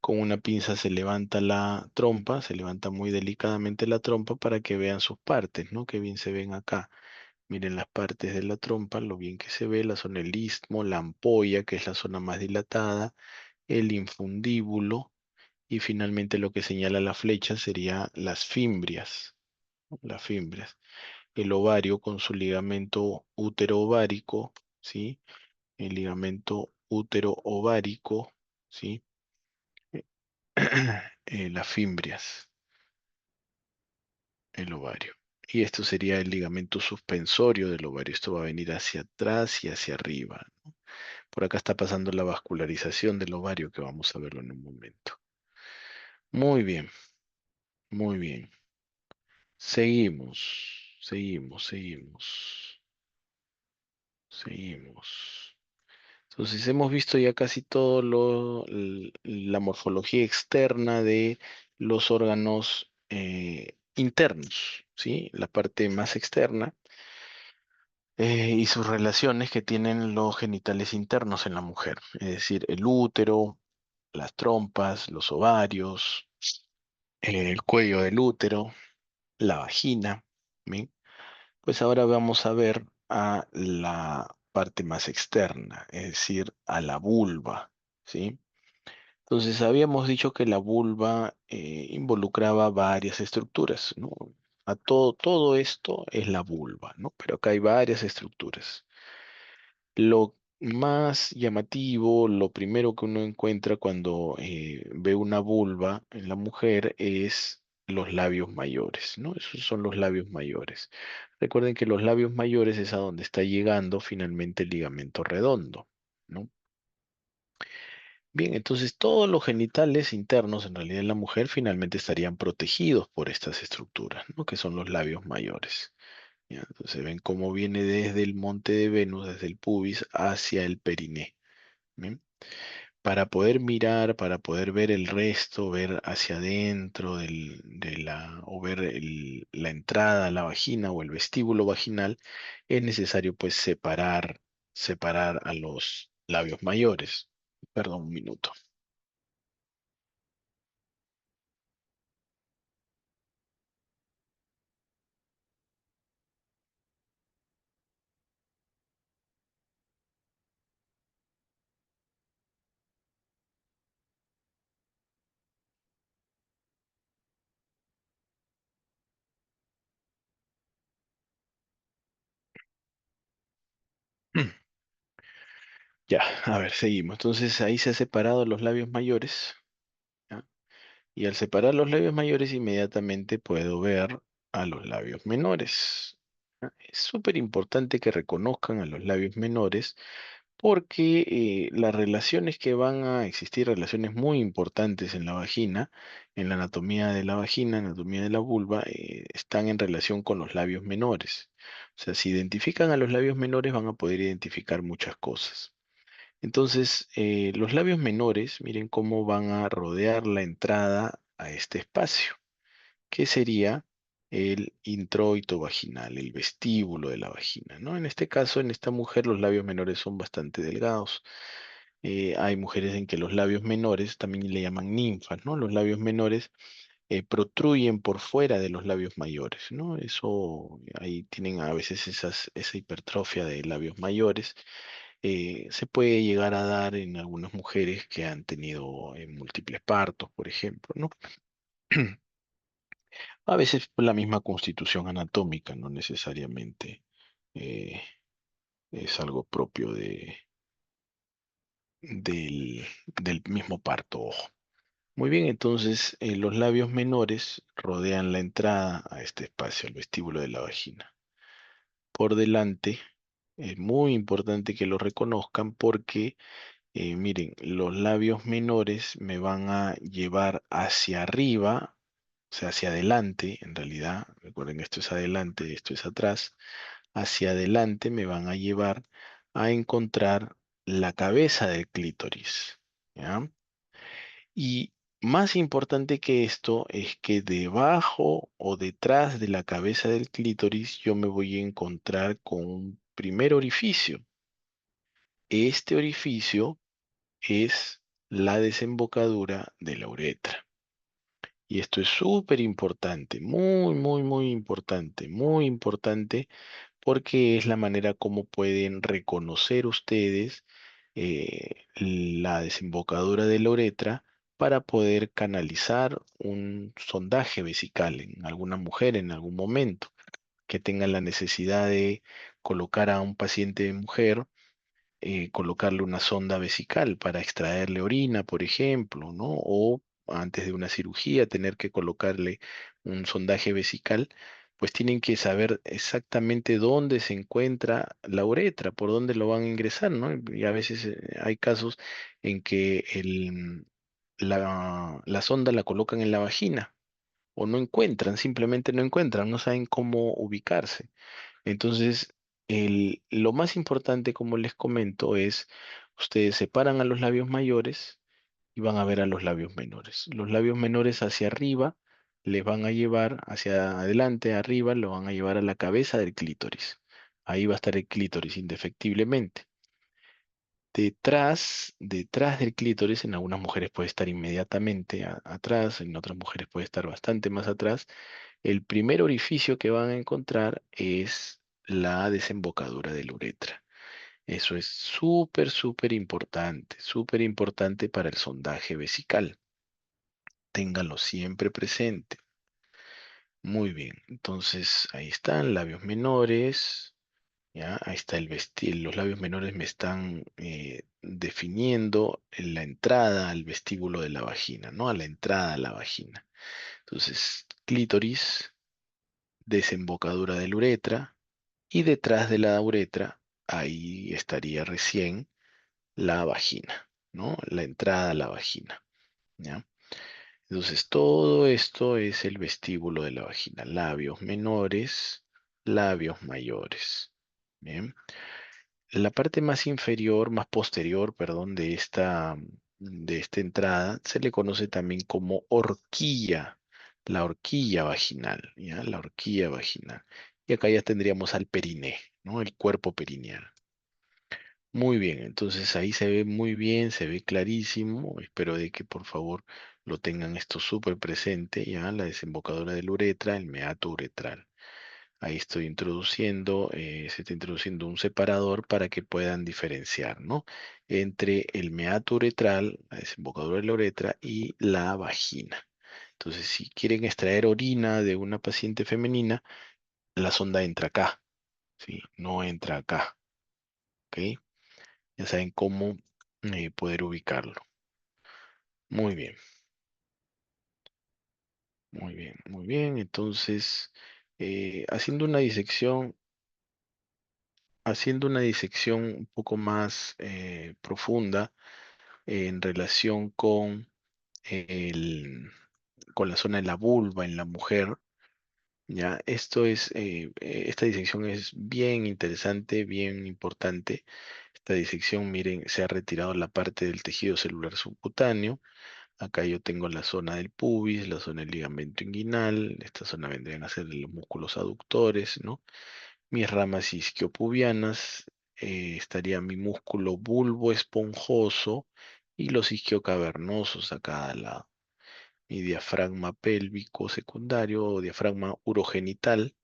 Con una pinza se levanta la trompa, se levanta muy delicadamente la trompa para que vean sus partes, ¿no? Que bien se ven acá. Miren las partes de la trompa, lo bien que se ve, la zona del istmo, la ampolla, que es la zona más dilatada, el infundíbulo, y finalmente lo que señala la flecha sería las fimbrias, ¿no? Las fimbrias. El ovario con su ligamento útero-ovárico, ¿sí? El ligamento útero-ovárico, ¿sí? Las fimbrias, el ovario. Y esto sería el ligamento suspensorio del ovario. Esto va a venir hacia atrás y hacia arriba. Por acá está pasando la vascularización del ovario, que vamos a verlo en un momento. Muy bien, muy bien. Seguimos. Seguimos. Entonces hemos visto ya casi todo la morfología externa de los órganos internos, ¿sí? La parte más externa, y sus relaciones que tienen los genitales internos en la mujer, es decir, el útero, las trompas, los ovarios, el cuello del útero, la vagina, ¿bien? Pues ahora vamos a ver a la parte más externa, es decir, a la vulva, ¿sí? Entonces habíamos dicho que la vulva involucraba varias estructuras, ¿no? Todo esto es la vulva, ¿no? Pero acá hay varias estructuras. Lo más llamativo, lo primero que uno encuentra cuando ve una vulva en la mujer es los labios mayores, ¿no? Esos son los labios mayores. Recuerden que los labios mayores es a donde está llegando finalmente el ligamento redondo, ¿no? Bien, entonces todos los genitales internos en realidad en la mujer finalmente estarían protegidos por estas estructuras, ¿no? Que son los labios mayores. ¿Ya? Entonces ven cómo viene desde el monte de Venus, desde el pubis hacia el periné. ¿Bien? Para poder mirar, para poder ver el resto, ver hacia adentro o ver la entrada a la vagina o el vestíbulo vaginal, es necesario pues separar a los labios mayores. Perdón, un minuto. Ya, a ver, seguimos. Entonces ahí se ha separado los labios mayores, ¿ya? Y al separar los labios mayores, inmediatamente puedo ver a los labios menores. ¿Ya? Es súper importante que reconozcan a los labios menores porque las relaciones que van a existir, relaciones muy importantes en la vagina, en la anatomía de la vagina, anatomía de la vulva, están en relación con los labios menores. O sea, si identifican a los labios menores, van a poder identificar muchas cosas. Entonces, los labios menores, miren cómo van a rodear la entrada a este espacio, que sería el introito vaginal, el vestíbulo de la vagina, ¿no? En este caso, en esta mujer, los labios menores son bastante delgados. Hay mujeres en que los labios menores también le llaman ninfas, ¿no? Los labios menores protruyen por fuera de los labios mayores, ¿no? Eso, ahí tienen a veces esa hipertrofia de labios mayores. Se puede llegar a dar en algunas mujeres que han tenido múltiples partos, por ejemplo, ¿no? A veces por la misma constitución anatómica, no necesariamente eh, es algo propio del mismo parto, ojo. Muy bien, entonces los labios menores rodean la entrada a este espacio, el vestíbulo de la vagina. Por delante, es muy importante que lo reconozcan porque, miren, los labios menores me van a llevar hacia arriba, o sea, hacia adelante, en realidad, recuerden, esto es adelante, esto es atrás, hacia adelante me van a llevar a encontrar la cabeza del clítoris, ¿ya? Y más importante que esto es que debajo o detrás de la cabeza del clítoris yo me voy a encontrar con un primer orificio. Este orificio es la desembocadura de la uretra. Y esto es súper importante, muy importante, porque es la manera como pueden reconocer ustedes la desembocadura de la uretra para poder canalizar un sondaje vesical en alguna mujer en algún momento que tenga la necesidad de colocar a un paciente mujer, colocarle una sonda vesical para extraerle orina, por ejemplo, ¿no? O antes de una cirugía tener que colocarle un sondaje vesical, pues tienen que saber exactamente dónde se encuentra la uretra, por dónde lo van a ingresar, ¿no? Y a veces hay casos en que la sonda la colocan en la vagina o no encuentran, simplemente no encuentran, no saben cómo ubicarse. Entonces, lo más importante, como les comento, es ustedes separan a los labios mayores y van a ver a los labios menores. Los labios menores hacia arriba les van a llevar hacia adelante, arriba, lo van a llevar a la cabeza del clítoris. Ahí va a estar el clítoris indefectiblemente. Detrás del clítoris, en algunas mujeres puede estar inmediatamente atrás, en otras mujeres puede estar bastante más atrás. El primer orificio que van a encontrar es la desembocadura de la uretra. Eso es súper importante para el sondaje vesical. Ténganlo siempre presente. Muy bien, entonces ahí están, labios menores, ya, ahí está los labios menores me están definiendo en la entrada al vestíbulo de la vagina, ¿no? A la entrada a la vagina. Entonces, clítoris, desembocadura de la uretra, y detrás de la uretra, ahí estaría recién la vagina, ¿no? La entrada a la vagina, ¿ya? Entonces, todo esto es el vestíbulo de la vagina. Labios menores, labios mayores. Bien. La parte más inferior, más posterior, perdón, de esta entrada se le conoce también como horquilla, la horquilla vaginal, ¿ya? La horquilla vaginal. Y acá ya tendríamos al periné, ¿no? El cuerpo perineal. Muy bien, entonces ahí se ve muy bien, se ve clarísimo. Espero de que por favor lo tengan esto súper presente, ¿ya? La desembocadura de la uretra, el meato uretral. Ahí estoy introduciendo, se está introduciendo un separador para que puedan diferenciar, ¿no? Entre el meato uretral, la desembocadura de la uretra, y la vagina. Entonces, si quieren extraer orina de una paciente femenina, la sonda entra acá, ¿sí? No entra acá, ¿ok? Ya saben cómo poder ubicarlo. Muy bien, muy bien, muy bien. Entonces, haciendo una disección haciendo una disección un poco más profunda en relación el, con la zona de la vulva en la mujer. Ya, esta disección es bien interesante, bien importante. Esta disección, miren, se ha retirado la parte del tejido celular subcutáneo. Acá yo tengo la zona del pubis, la zona del ligamento inguinal. Esta zona vendrían a ser los músculos aductores, ¿no? Mis ramas isquiopubianas, estaría mi músculo bulbo esponjoso y los isquiocavernosos a cada lado. Mi diafragma pélvico secundario o diafragma urogenital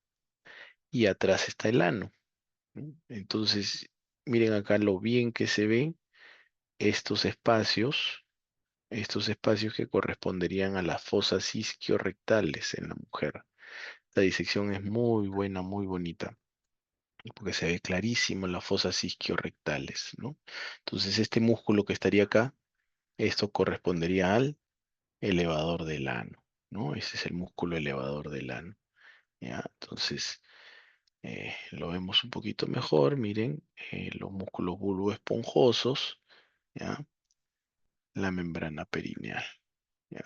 y atrás está el ano, ¿no? Entonces, miren acá lo bien que se ven estos espacios, estos espacios que corresponderían a las fosas isquiorrectales en la mujer. La disección es muy buena, muy bonita, porque se ve clarísimo las fosas isquiorrectales, ¿no? Entonces, este músculo que estaría acá, esto correspondería al elevador del ano, ¿no? Ese es el músculo elevador del ano, ¿ya? Entonces, lo vemos un poquito mejor, miren, los músculos bulboesponjosos, ¿ya? La membrana perineal, ¿ya?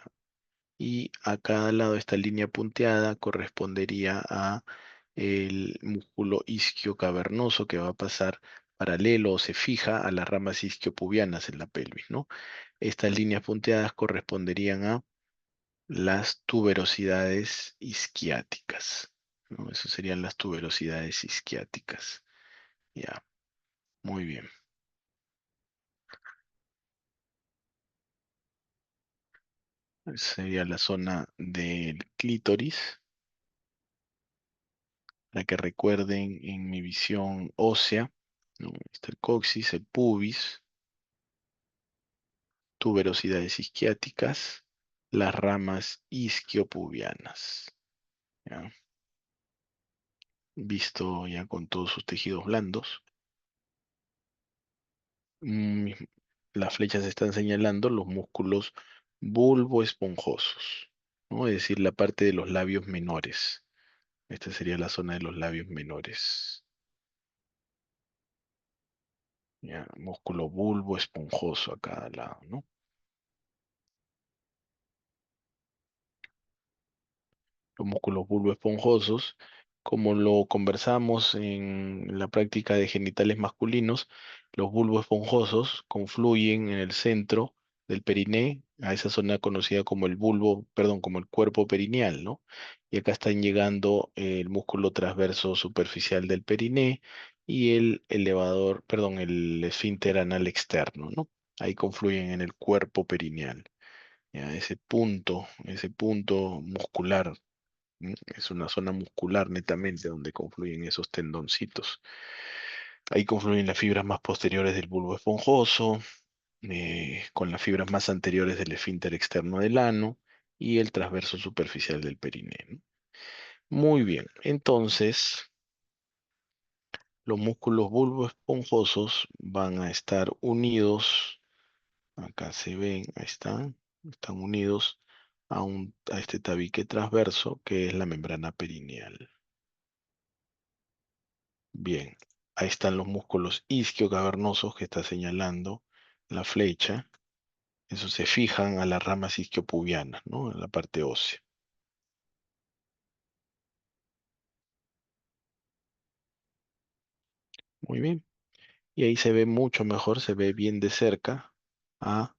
Y a cada lado esta línea punteada correspondería a el músculo isquiocavernoso que va a pasar paralelo o se fija a las ramas isquiopubianas en la pelvis, ¿no? Estas líneas punteadas corresponderían a las tuberosidades isquiáticas, ¿no? Eso serían las tuberosidades isquiáticas. Ya, muy bien. Sería la zona del clítoris, para que recuerden en mi visión ósea, ¿no? Está el coxis, el pubis, tuberosidades isquiáticas, las ramas isquiopubianas, ¿ya? Visto ya con todos sus tejidos blandos. Mm, las flechas están señalando los músculos bulboesponjosos, ¿no? Es decir, la parte de los labios menores. Esta sería la zona de los labios menores. Ya, músculo bulbo esponjoso a cada lado, ¿no? Los músculos bulboesponjosos, como lo conversamos en la práctica de genitales masculinos, los bulboesponjosos confluyen en el centro del periné, a esa zona conocida como el bulbo, perdón, como el cuerpo perineal, ¿no? Y acá están llegando el músculo transverso superficial del periné y el elevador, perdón, el esfínter anal externo, ¿no? Ahí confluyen en el cuerpo perineal. Ya, ese punto muscular, ¿m? Es una zona muscular netamente donde confluyen esos tendoncitos. Ahí confluyen las fibras más posteriores del bulbo esponjoso, con las fibras más anteriores del esfínter externo del ano y el transverso superficial del perineo, ¿no? Muy bien, entonces los músculos bulbo esponjosos van a estar unidos, acá se ven, ahí están unidos a este tabique transverso que es la membrana perineal. Bien, ahí están los músculos isquiocavernosos que está señalando la flecha. Esos se fijan a las ramas isquiopubianas, ¿no? En la parte ósea. Muy bien. Y ahí se ve mucho mejor, se ve bien de cerca. Ah,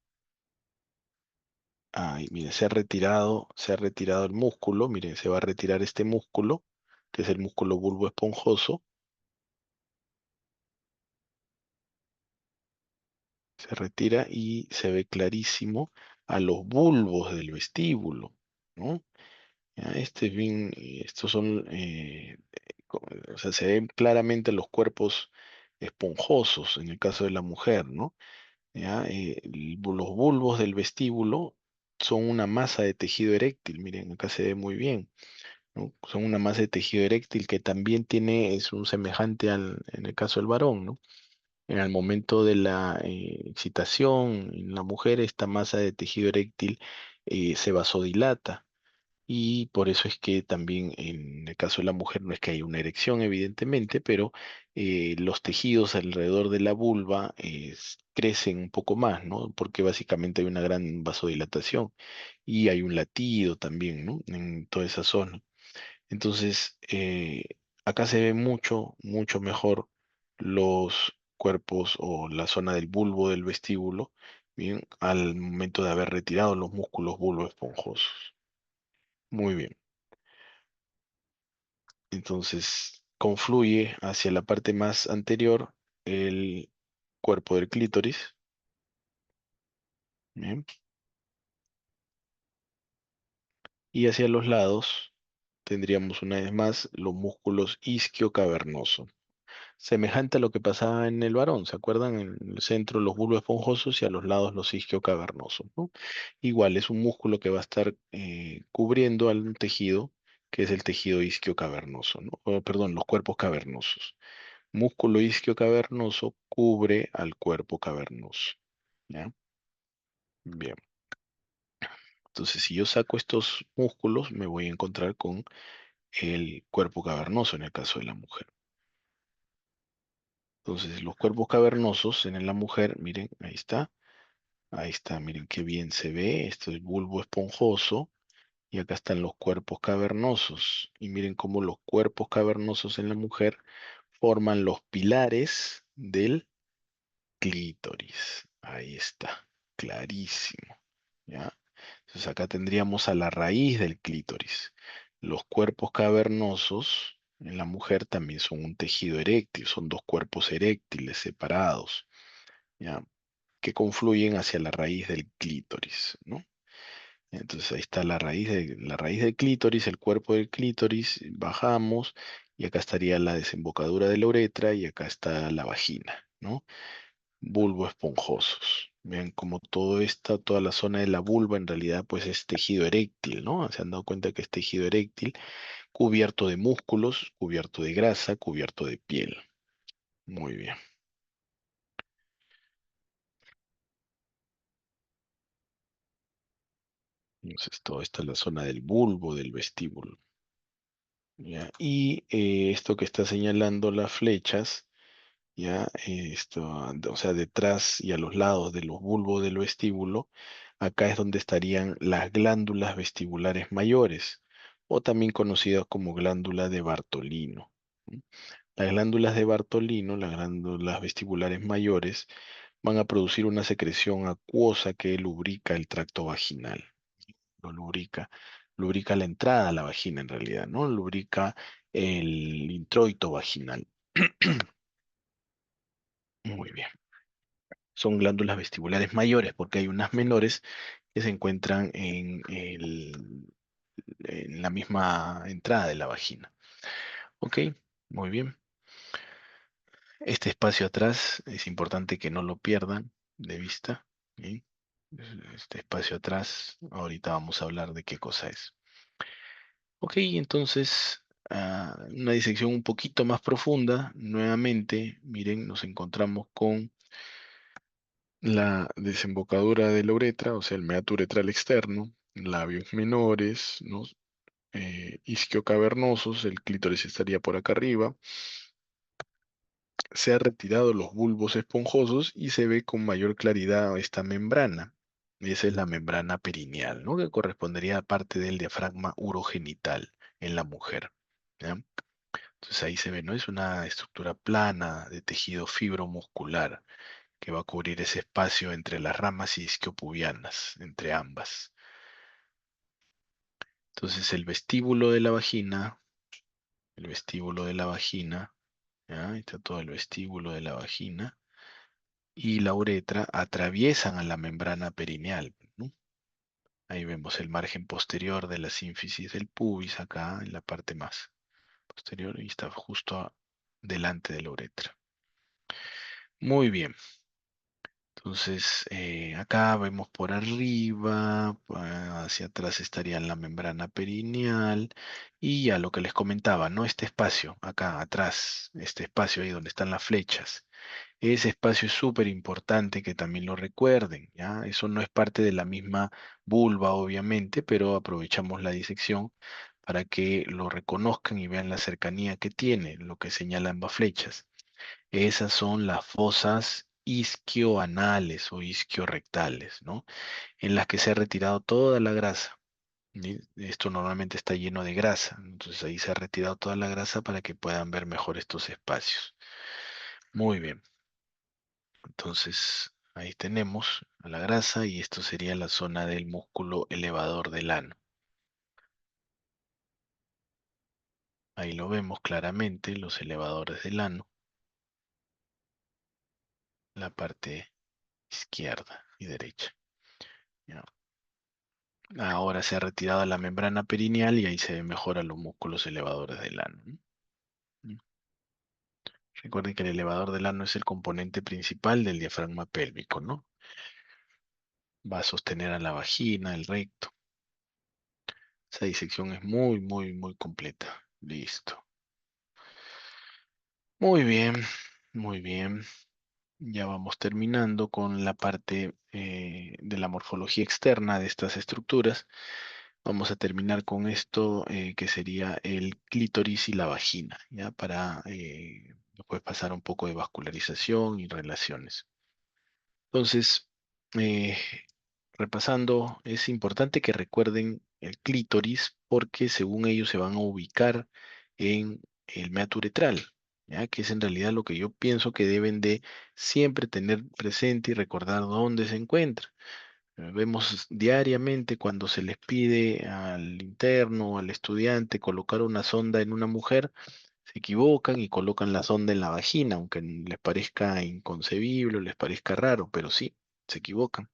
ahí, mire, se ha retirado el músculo. Mire, se va a retirar este músculo, que es el músculo bulbo esponjoso. Se retira y se ve clarísimo a los bulbos del vestíbulo, ¿no? Ya, este es bien, estos son, o sea, se ven claramente los cuerpos esponjosos en el caso de la mujer, ¿no? Ya, los bulbos del vestíbulo son una masa de tejido eréctil, miren, acá se ve muy bien, ¿no? Son una masa de tejido eréctil que también tiene, es un semejante en el caso del varón, ¿no? En el momento de la excitación en la mujer, esta masa de tejido eréctil se vasodilata y por eso es que también en el caso de la mujer no es que haya una erección, evidentemente, pero los tejidos alrededor de la vulva crecen un poco más, ¿no? Porque básicamente hay una gran vasodilatación y hay un latido también, ¿no? En toda esa zona. Entonces, acá se ve mucho, mucho mejor los cuerpos o la zona del bulbo del vestíbulo, bien, al momento de haber retirado los músculos bulbo esponjosos. Muy bien. Entonces, confluye hacia la parte más anterior el cuerpo del clítoris, bien, y hacia los lados tendríamos una vez más los músculos isquiocavernosos. Semejante a lo que pasaba en el varón, ¿se acuerdan? En el centro los bulbos esponjosos y a los lados los isquiocavernosos, ¿no? Igual es un músculo que va a estar cubriendo al tejido, que es el tejido isquiocavernoso, ¿no? Perdón, los cuerpos cavernosos. Músculo isquiocavernoso cubre al cuerpo cavernoso, ¿ya? Bien. Entonces, si yo saco estos músculos, me voy a encontrar con el cuerpo cavernoso en el caso de la mujer. Entonces, los cuerpos cavernosos en la mujer, miren, ahí está, miren qué bien se ve. Esto es bulbo esponjoso y acá están los cuerpos cavernosos. Y miren cómo los cuerpos cavernosos en la mujer forman los pilares del clítoris. Ahí está, clarísimo. ¿Ya? Entonces acá tendríamos a la raíz del clítoris. Los cuerpos cavernosos en la mujer también son un tejido eréctil, son dos cuerpos eréctiles separados, ¿ya? Que confluyen hacia la raíz del clítoris, ¿no? Entonces ahí está la raíz del clítoris, el cuerpo del clítoris, bajamos y acá estaría la desembocadura de la uretra y acá está la vagina, ¿no? Bulbo esponjosos. Vean como toda la zona de la vulva en realidad pues es tejido eréctil, ¿no? Se han dado cuenta que es tejido eréctil, cubierto de músculos, cubierto de grasa, cubierto de piel. Muy bien. Entonces todo esto es la zona del bulbo, del vestíbulo. ¿Ya? Y esto que está señalando las flechas, ¿ya? Esto, o sea, detrás y a los lados de los bulbos del vestíbulo, acá es donde estarían las glándulas vestibulares mayores, o también conocidas como glándula de Bartolino. ¿M? Las glándulas de Bartolino, las glándulas vestibulares mayores, van a producir una secreción acuosa que lubrica el tracto vaginal. Lo lubrica la entrada a la vagina en realidad, ¿no? Lubrica el introito vaginal. Muy bien. Son glándulas vestibulares mayores, porque hay unas menores que se encuentran en la misma entrada de la vagina. Ok, muy bien. Este espacio atrás es importante que no lo pierdan de vista. ¿Sí? Este espacio atrás, ahorita vamos a hablar de qué cosa es. Ok, entonces, una disección un poquito más profunda. Nuevamente, miren, nos encontramos con la desembocadura de la uretra, o sea, el meato uretral externo, labios menores, ¿no? Isquiocavernosos, el clítoris estaría por acá arriba. Se ha retirado los bulbos esponjosos y se ve con mayor claridad esta membrana. Esa es la membrana perineal, ¿no? Que correspondería a parte del diafragma urogenital en la mujer. ¿Ya? Entonces ahí se ve, ¿no? Es una estructura plana de tejido fibromuscular que va a cubrir ese espacio entre las ramas isquiopubianas, entre ambas. Entonces el vestíbulo de la vagina, ¿ya? Ahí está todo el vestíbulo de la vagina y la uretra atraviesan a la membrana perineal, ¿no? Ahí vemos el margen posterior de la sínfisis del pubis acá en la parte más posterior y está justo delante de la uretra. Muy bien. Entonces, acá vemos por arriba, hacia atrás estaría la membrana perineal y ya lo que les comentaba, ¿no? Este espacio, acá atrás, este espacio ahí donde están las flechas, Ese espacio es súper importante que también lo recuerden, ¿ya? Eso no es parte de la misma vulva, obviamente, pero aprovechamos la disección para que lo reconozcan y vean la cercanía que tiene, lo que señalan ambas flechas. Esas son las fosas isquioanales o isquiorrectales, ¿no? En las que se ha retirado toda la grasa. ¿Sí? Esto normalmente está lleno de grasa, entonces ahí se ha retirado toda la grasa para que puedan ver mejor estos espacios. Muy bien, entonces ahí tenemos a la grasa y esto sería la zona del músculo elevador del ano. Ahí lo vemos claramente, los elevadores del ano, la parte izquierda y derecha. ¿Ya? Ahora se ha retirado la membrana perineal y ahí se mejoran los músculos elevadores del ano. ¿No? Mm. Recuerden que el elevador del ano es el componente principal del diafragma pélvico, ¿no? Va a sostener a la vagina, el recto. Esa disección es muy, muy, muy completa. Listo. Muy bien, muy bien. Ya vamos terminando con la parte de la morfología externa de estas estructuras. Vamos a terminar con esto que sería el clítoris y la vagina, ¿ya? Para después pasar un poco de vascularización y relaciones. Entonces, eh, repasando, es importante que recuerden el clítoris porque según ellos se van a ubicar en el meato uretral, ¿ya? Que es en realidad lo que yo pienso que deben de siempre tener presente y recordar dónde se encuentra. Vemos diariamente cuando se les pide al interno o al estudiante colocar una sonda en una mujer, se equivocan y colocan la sonda en la vagina, aunque les parezca inconcebible o les parezca raro, pero sí, se equivocan.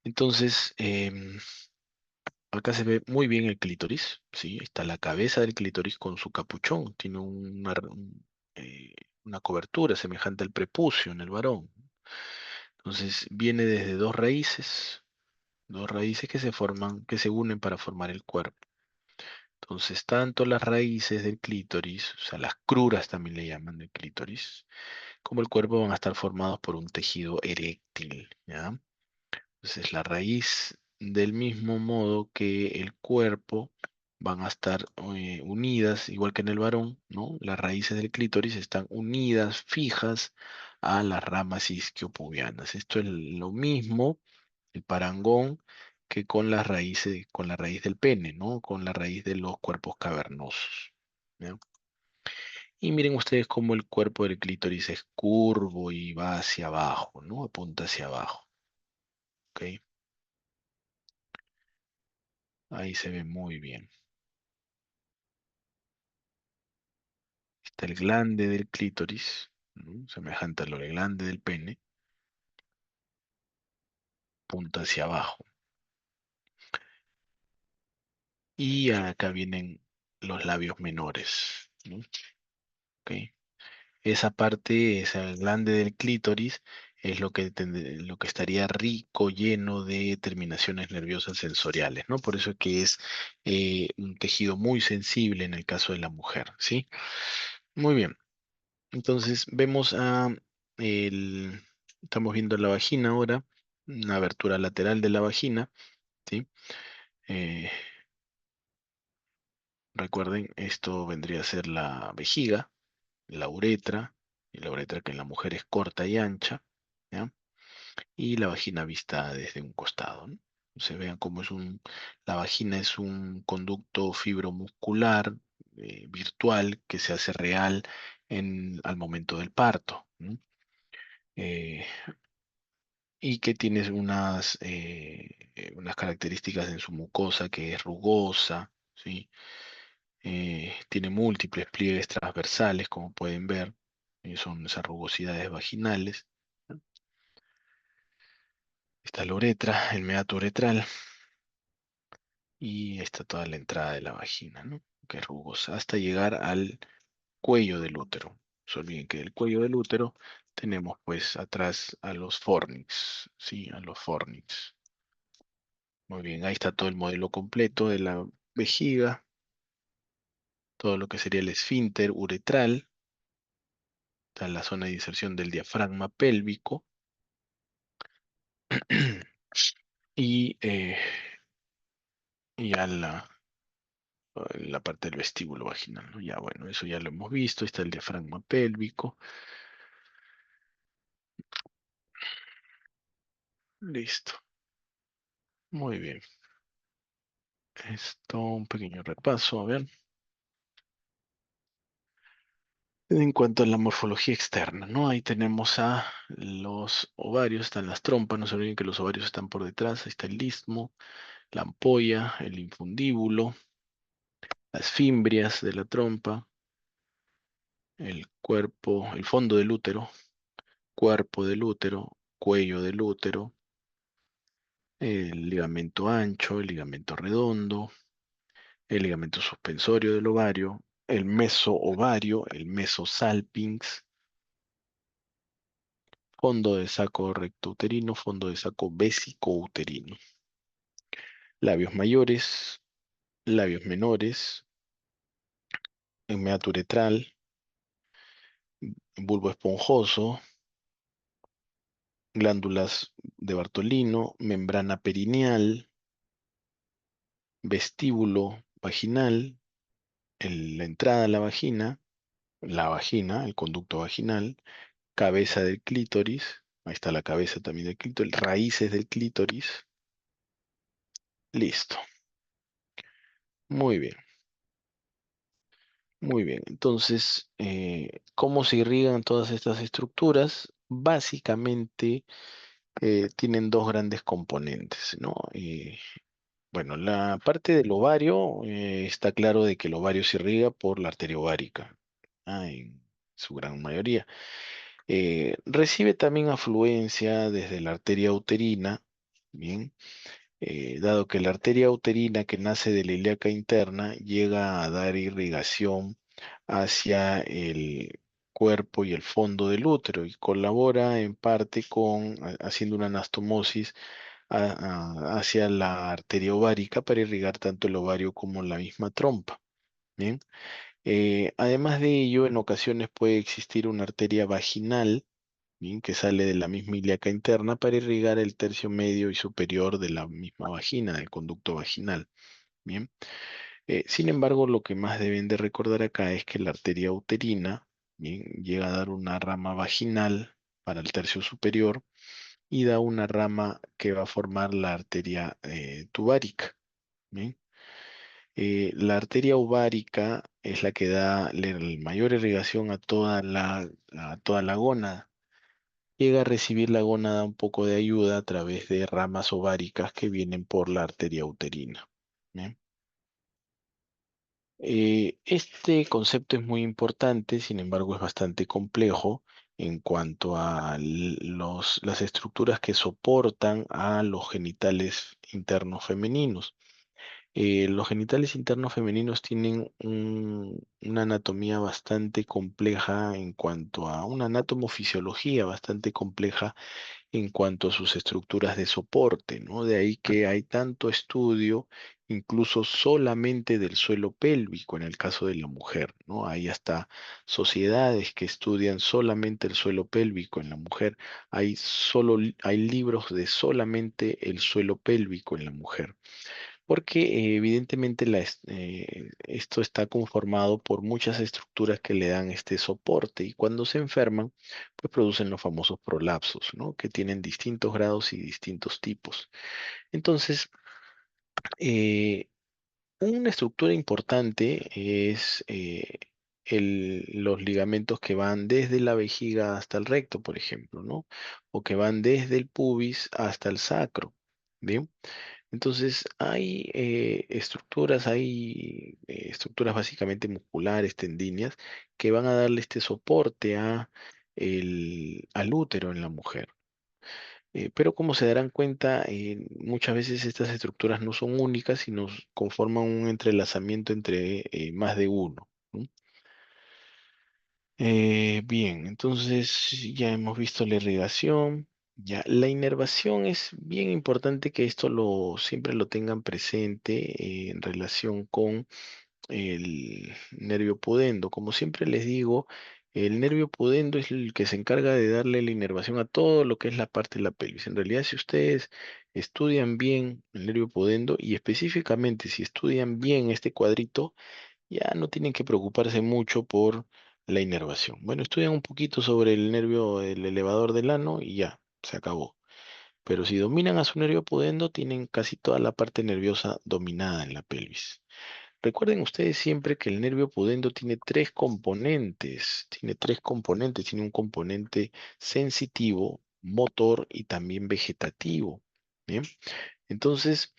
Entonces, acá se ve muy bien el clítoris, ¿sí? Está la cabeza del clítoris con su capuchón, tiene eh, una cobertura semejante al prepucio en el varón. Entonces, viene desde dos raíces que se forman, que se unen para formar el cuerpo. Entonces, tanto las raíces del clítoris, o sea, las cruras también le llaman del clítoris, como el cuerpo van a estar formados por un tejido eréctil, ¿ya? Entonces, la raíz, del mismo modo que el cuerpo, van a estar unidas, igual que en el varón, ¿no? Las raíces del clítoris están unidas, fijas a las ramas isquiopubianas. Esto es lo mismo, el parangón, que con las raíces, con la raíz del pene, ¿no? Con la raíz de los cuerpos cavernosos. ¿Ya? Y miren ustedes cómo el cuerpo del clítoris es curvo y va hacia abajo, ¿no? Apunta hacia abajo. ¿Ok? Ahí se ve muy bien. Está el glande del clítoris, ¿no? Semejante al glande del pene, punta hacia abajo. Y acá vienen los labios menores, ¿no? ¿Ok? Esa parte, esa glande del clítoris, es lo que estaría rico, lleno de terminaciones nerviosas sensoriales, ¿no? Por eso es que es un tejido muy sensible en el caso de la mujer, ¿sí? Muy bien. Entonces vemos el, estamos viendo la vagina ahora, una abertura lateral de la vagina, ¿sí? Eh, recuerden, esto vendría a ser la vejiga, la uretra, y la uretra que en la mujer es corta y ancha, ¿ya? Y la vagina vista desde un costado, ¿no? Se vean cómo la vagina es un conducto fibromuscular virtual que se hace real al momento del parto, ¿no? Eh, y que tiene unas características en su mucosa que es rugosa, ¿sí? Tiene múltiples pliegues transversales, como pueden ver, son esas rugosidades vaginales. ¿No? Está la uretra, el meato uretral, y está toda la entrada de la vagina, ¿no? Que es rugosa, hasta llegar al cuello del útero. No se olviden que del cuello del útero tenemos pues atrás a los fornix, ¿sí? A los fornix. Muy bien, ahí está todo el modelo completo de la vejiga, todo lo que sería el esfínter uretral, está la zona de inserción del diafragma pélvico y, ya la parte del vestíbulo vaginal, ¿no? Ya bueno, eso ya lo hemos visto, está el diafragma pélvico. Listo, muy bien. Esto, un pequeño repaso, a ver. En cuanto a la morfología externa, ¿no? Ahí tenemos a los ovarios, están las trompas, no se olviden que los ovarios están por detrás, ahí está el istmo, la ampolla, el infundíbulo, las fimbrias de la trompa, el cuerpo, el fondo del útero, cuerpo del útero, cuello del útero, el ligamento ancho, el ligamento redondo, el ligamento suspensorio del ovario, el mesoovario, el mesosalpinx, fondo de saco rectouterino, fondo de saco vesicouterino, labios mayores, labios menores, el meato uretral, bulbo esponjoso, glándulas de Bartolino, membrana perineal, vestíbulo vaginal, la entrada a la vagina, el conducto vaginal, cabeza del clítoris, ahí está la cabeza también del clítoris, raíces del clítoris, listo. Muy bien, muy bien. Entonces, ¿cómo se irrigan todas estas estructuras? Básicamente tienen dos grandes componentes, ¿no? Bueno, la parte del ovario, está claro de que el ovario se irriga por la arteria ovárica, en su gran mayoría. Recibe también afluencia desde la arteria uterina, bien, dado que la arteria uterina que nace de la ilíaca interna llega a dar irrigación hacia el cuerpo y el fondo del útero y colabora en parte con haciendo una anastomosis hacia la arteria ovárica para irrigar tanto el ovario como la misma trompa. Bien. Además de ello, en ocasiones puede existir una arteria vaginal, bien, que sale de la misma ilíaca interna para irrigar el tercio medio y superior de la misma vagina, del conducto vaginal. Bien. Sin embargo, lo que más deben de recordar acá es que la arteria uterina, bien, llega a dar una rama vaginal para el tercio superior y da una rama que va a formar la arteria tubárica. ¿Bien? La arteria ovárica es la que da la mayor irrigación a toda la gónada. Llega a recibir la gónada un poco de ayuda a través de ramas ováricas que vienen por la arteria uterina. ¿Bien? Este concepto es muy importante, sin embargo es bastante complejo en cuanto a las estructuras que soportan a los genitales internos femeninos. Los genitales internos femeninos tienen una anatomía bastante compleja en cuanto a una anatomofisiología bastante compleja en cuanto a sus estructuras de soporte, ¿no? De ahí que hay tanto estudio, incluso solamente del suelo pélvico en el caso de la mujer, ¿no? Hay hasta sociedades que estudian solamente el suelo pélvico en la mujer. Hay libros de solamente el suelo pélvico en la mujer. Porque evidentemente esto está conformado por muchas estructuras que le dan este soporte y cuando se enferman, pues producen los famosos prolapsos, ¿no? Que tienen distintos grados y distintos tipos. Entonces, eh, una estructura importante es los ligamentos que van desde la vejiga hasta el recto, por ejemplo, ¿no? O que van desde el pubis hasta el sacro. ¿Bien? Entonces, hay estructuras básicamente musculares, tendíneas, que van a darle este soporte al útero en la mujer. Pero como se darán cuenta, muchas veces estas estructuras no son únicas, sino conforman un entrelazamiento entre más de uno, ¿no? Bien, entonces ya hemos visto la irrigación. Ya, la inervación es bien importante que esto siempre lo tengan presente en relación con el nervio pudendo. Como siempre les digo, El nervio pudendo es el que se encarga de darle la inervación a todo lo que es la parte de la pelvis. En realidad, si ustedes estudian bien el nervio pudendo y específicamente si estudian bien este cuadrito, ya no tienen que preocuparse mucho por la inervación. Bueno, estudian un poquito sobre el nervio, el elevador del ano y ya, se acabó. Pero si dominan a su nervio pudendo, tienen casi toda la parte nerviosa dominada en la pelvis. Recuerden ustedes siempre que el nervio pudendo tiene tres componentes. Tiene tres componentes. Tiene un componente sensitivo, motor y también vegetativo. ¿Bien? Entonces,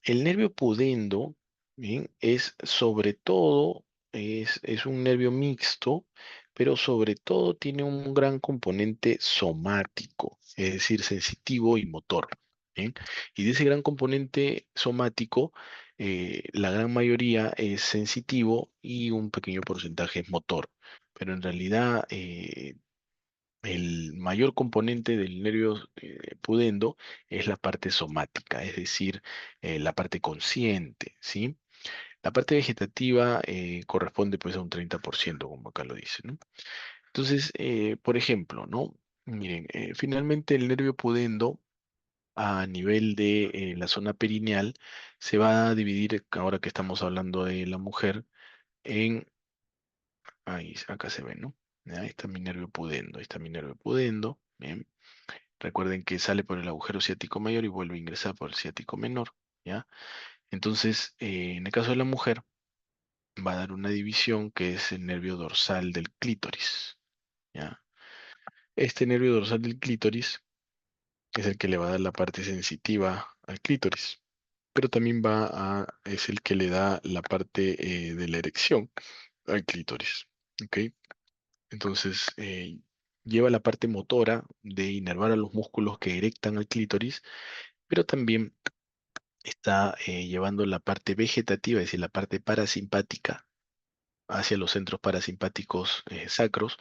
el nervio pudendo, ¿bien? Es sobre todo, es un nervio mixto, pero sobre todo tiene un gran componente somático, es decir, sensitivo y motor. ¿Bien? Y de ese gran componente somático, la gran mayoría es sensitivo y un pequeño porcentaje es motor. Pero en realidad, el mayor componente del nervio pudendo es la parte somática, es decir, la parte consciente, ¿sí? La parte vegetativa corresponde pues a un 30%, como acá lo dice, ¿no? Entonces, por ejemplo, ¿no? Miren, finalmente el nervio pudendo a nivel de la zona perineal se va a dividir, ahora que estamos hablando de la mujer, en, ahí, acá se ve, ¿no? Ahí está mi nervio pudendo, ahí está mi nervio pudendo, ¿bien? Recuerden que sale por el agujero ciático mayor y vuelve a ingresar por el ciático menor, ¿ya? Entonces, en el caso de la mujer, va a dar una división que es el nervio dorsal del clítoris, ¿ya? Este nervio dorsal del clítoris es el que le va a dar la parte sensitiva al clítoris, pero también es el que le da la parte de la erección al clítoris, ¿ok? Entonces, lleva la parte motora de inervar a los músculos que erectan al clítoris, pero también está llevando la parte vegetativa, es decir, la parte parasimpática hacia los centros parasimpáticos sacros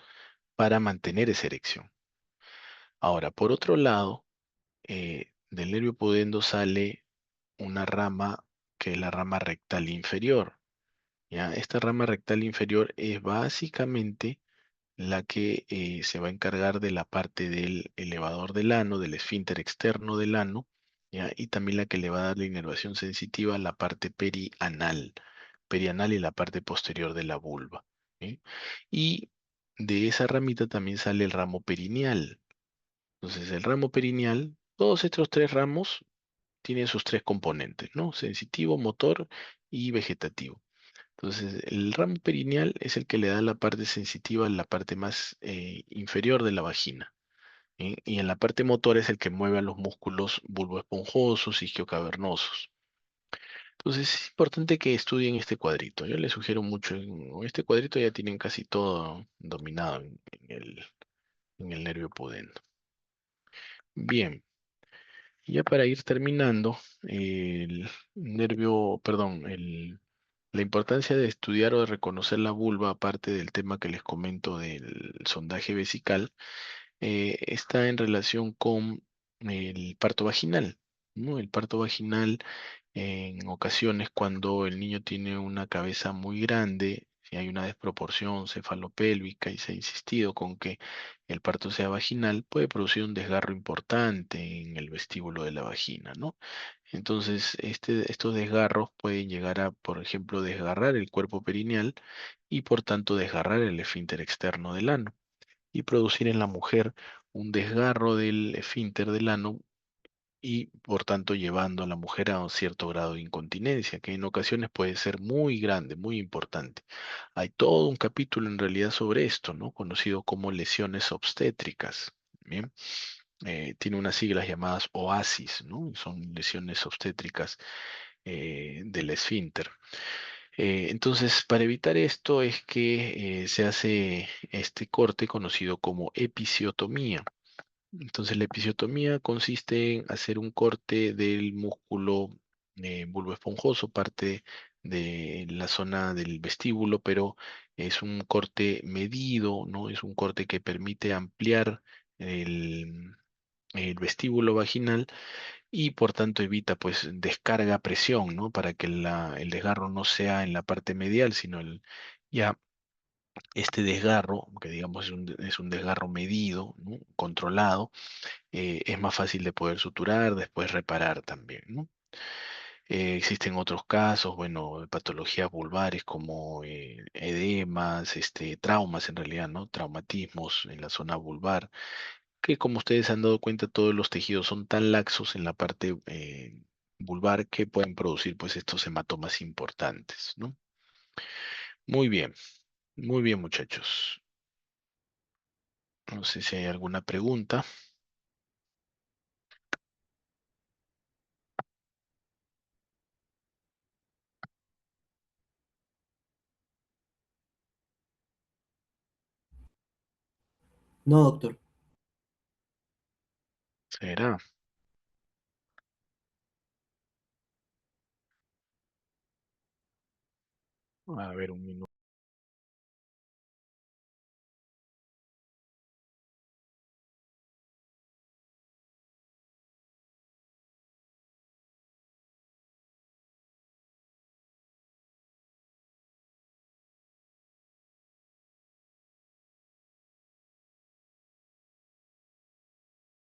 para mantener esa erección. Ahora, por otro lado, del nervio pudendo sale una rama que es la rama rectal inferior. ¿Ya? Esta rama rectal inferior es básicamente la que se va a encargar de la parte del elevador del ano, del esfínter externo del ano, ¿ya? Y también la que le va a dar la inervación sensitiva a la parte perianal y la parte posterior de la vulva. ¿Sí? Y de esa ramita también sale el ramo perineal. Entonces, el ramo perineal, todos estos tres ramos tienen sus tres componentes, ¿no? Sensitivo, motor y vegetativo. Entonces, el ramo perineal es el que le da la parte sensitiva a la parte más inferior de la vagina. ¿Sí? Y en la parte motora es el que mueve a los músculos bulboesponjosos y isquiocavernosos. Entonces, es importante que estudien este cuadrito. Yo les sugiero mucho. En este cuadrito ya tienen casi todo dominado en el nervio pudendo. Bien, ya para ir terminando, el perdón, la importancia de estudiar o de reconocer la vulva, aparte del tema que les comento del sondaje vesical, está en relación con el parto vaginal, ¿no? El parto vaginal en ocasiones cuando el niño tiene una cabeza muy grande, si hay una desproporción cefalopélvica y se ha insistido con que el parto sea vaginal, puede producir un desgarro importante en el vestíbulo de la vagina, ¿no? Entonces, estos desgarros pueden llegar a, por ejemplo, desgarrar el cuerpo perineal y por tanto desgarrar el esfínter externo del ano y producir en la mujer un desgarro del esfínter del ano y por tanto llevando a la mujer a un cierto grado de incontinencia, que en ocasiones puede ser muy grande, muy importante. Hay todo un capítulo en realidad sobre esto, ¿no? Conocido como lesiones obstétricas. Bien. Tiene unas siglas llamadas OASIS, ¿no? Son lesiones obstétricas del esfínter. Entonces, para evitar esto es que se hace este corte conocido como episiotomía. Entonces, la episiotomía consiste en hacer un corte del músculo bulboesponjoso, parte de la zona del vestíbulo, pero es un corte medido, ¿no? Es un corte que permite ampliar el, el vestíbulo vaginal y por tanto evita pues descarga presión, ¿no? Para que el desgarro no sea en la parte medial, sino ya Este desgarro, que digamos es un desgarro medido, ¿no? Controlado, es más fácil de poder suturar, después reparar también, ¿no? Existen otros casos, bueno, de patologías vulvares como edemas, traumas en realidad, ¿no? Traumatismos en la zona vulvar, que como ustedes se han dado cuenta, todos los tejidos son tan laxos en la parte vulvar que pueden producir pues estos hematomas importantes, ¿no? Muy bien muchachos. No sé si hay alguna pregunta. No, doctor. ¿Será? A ver, un minuto.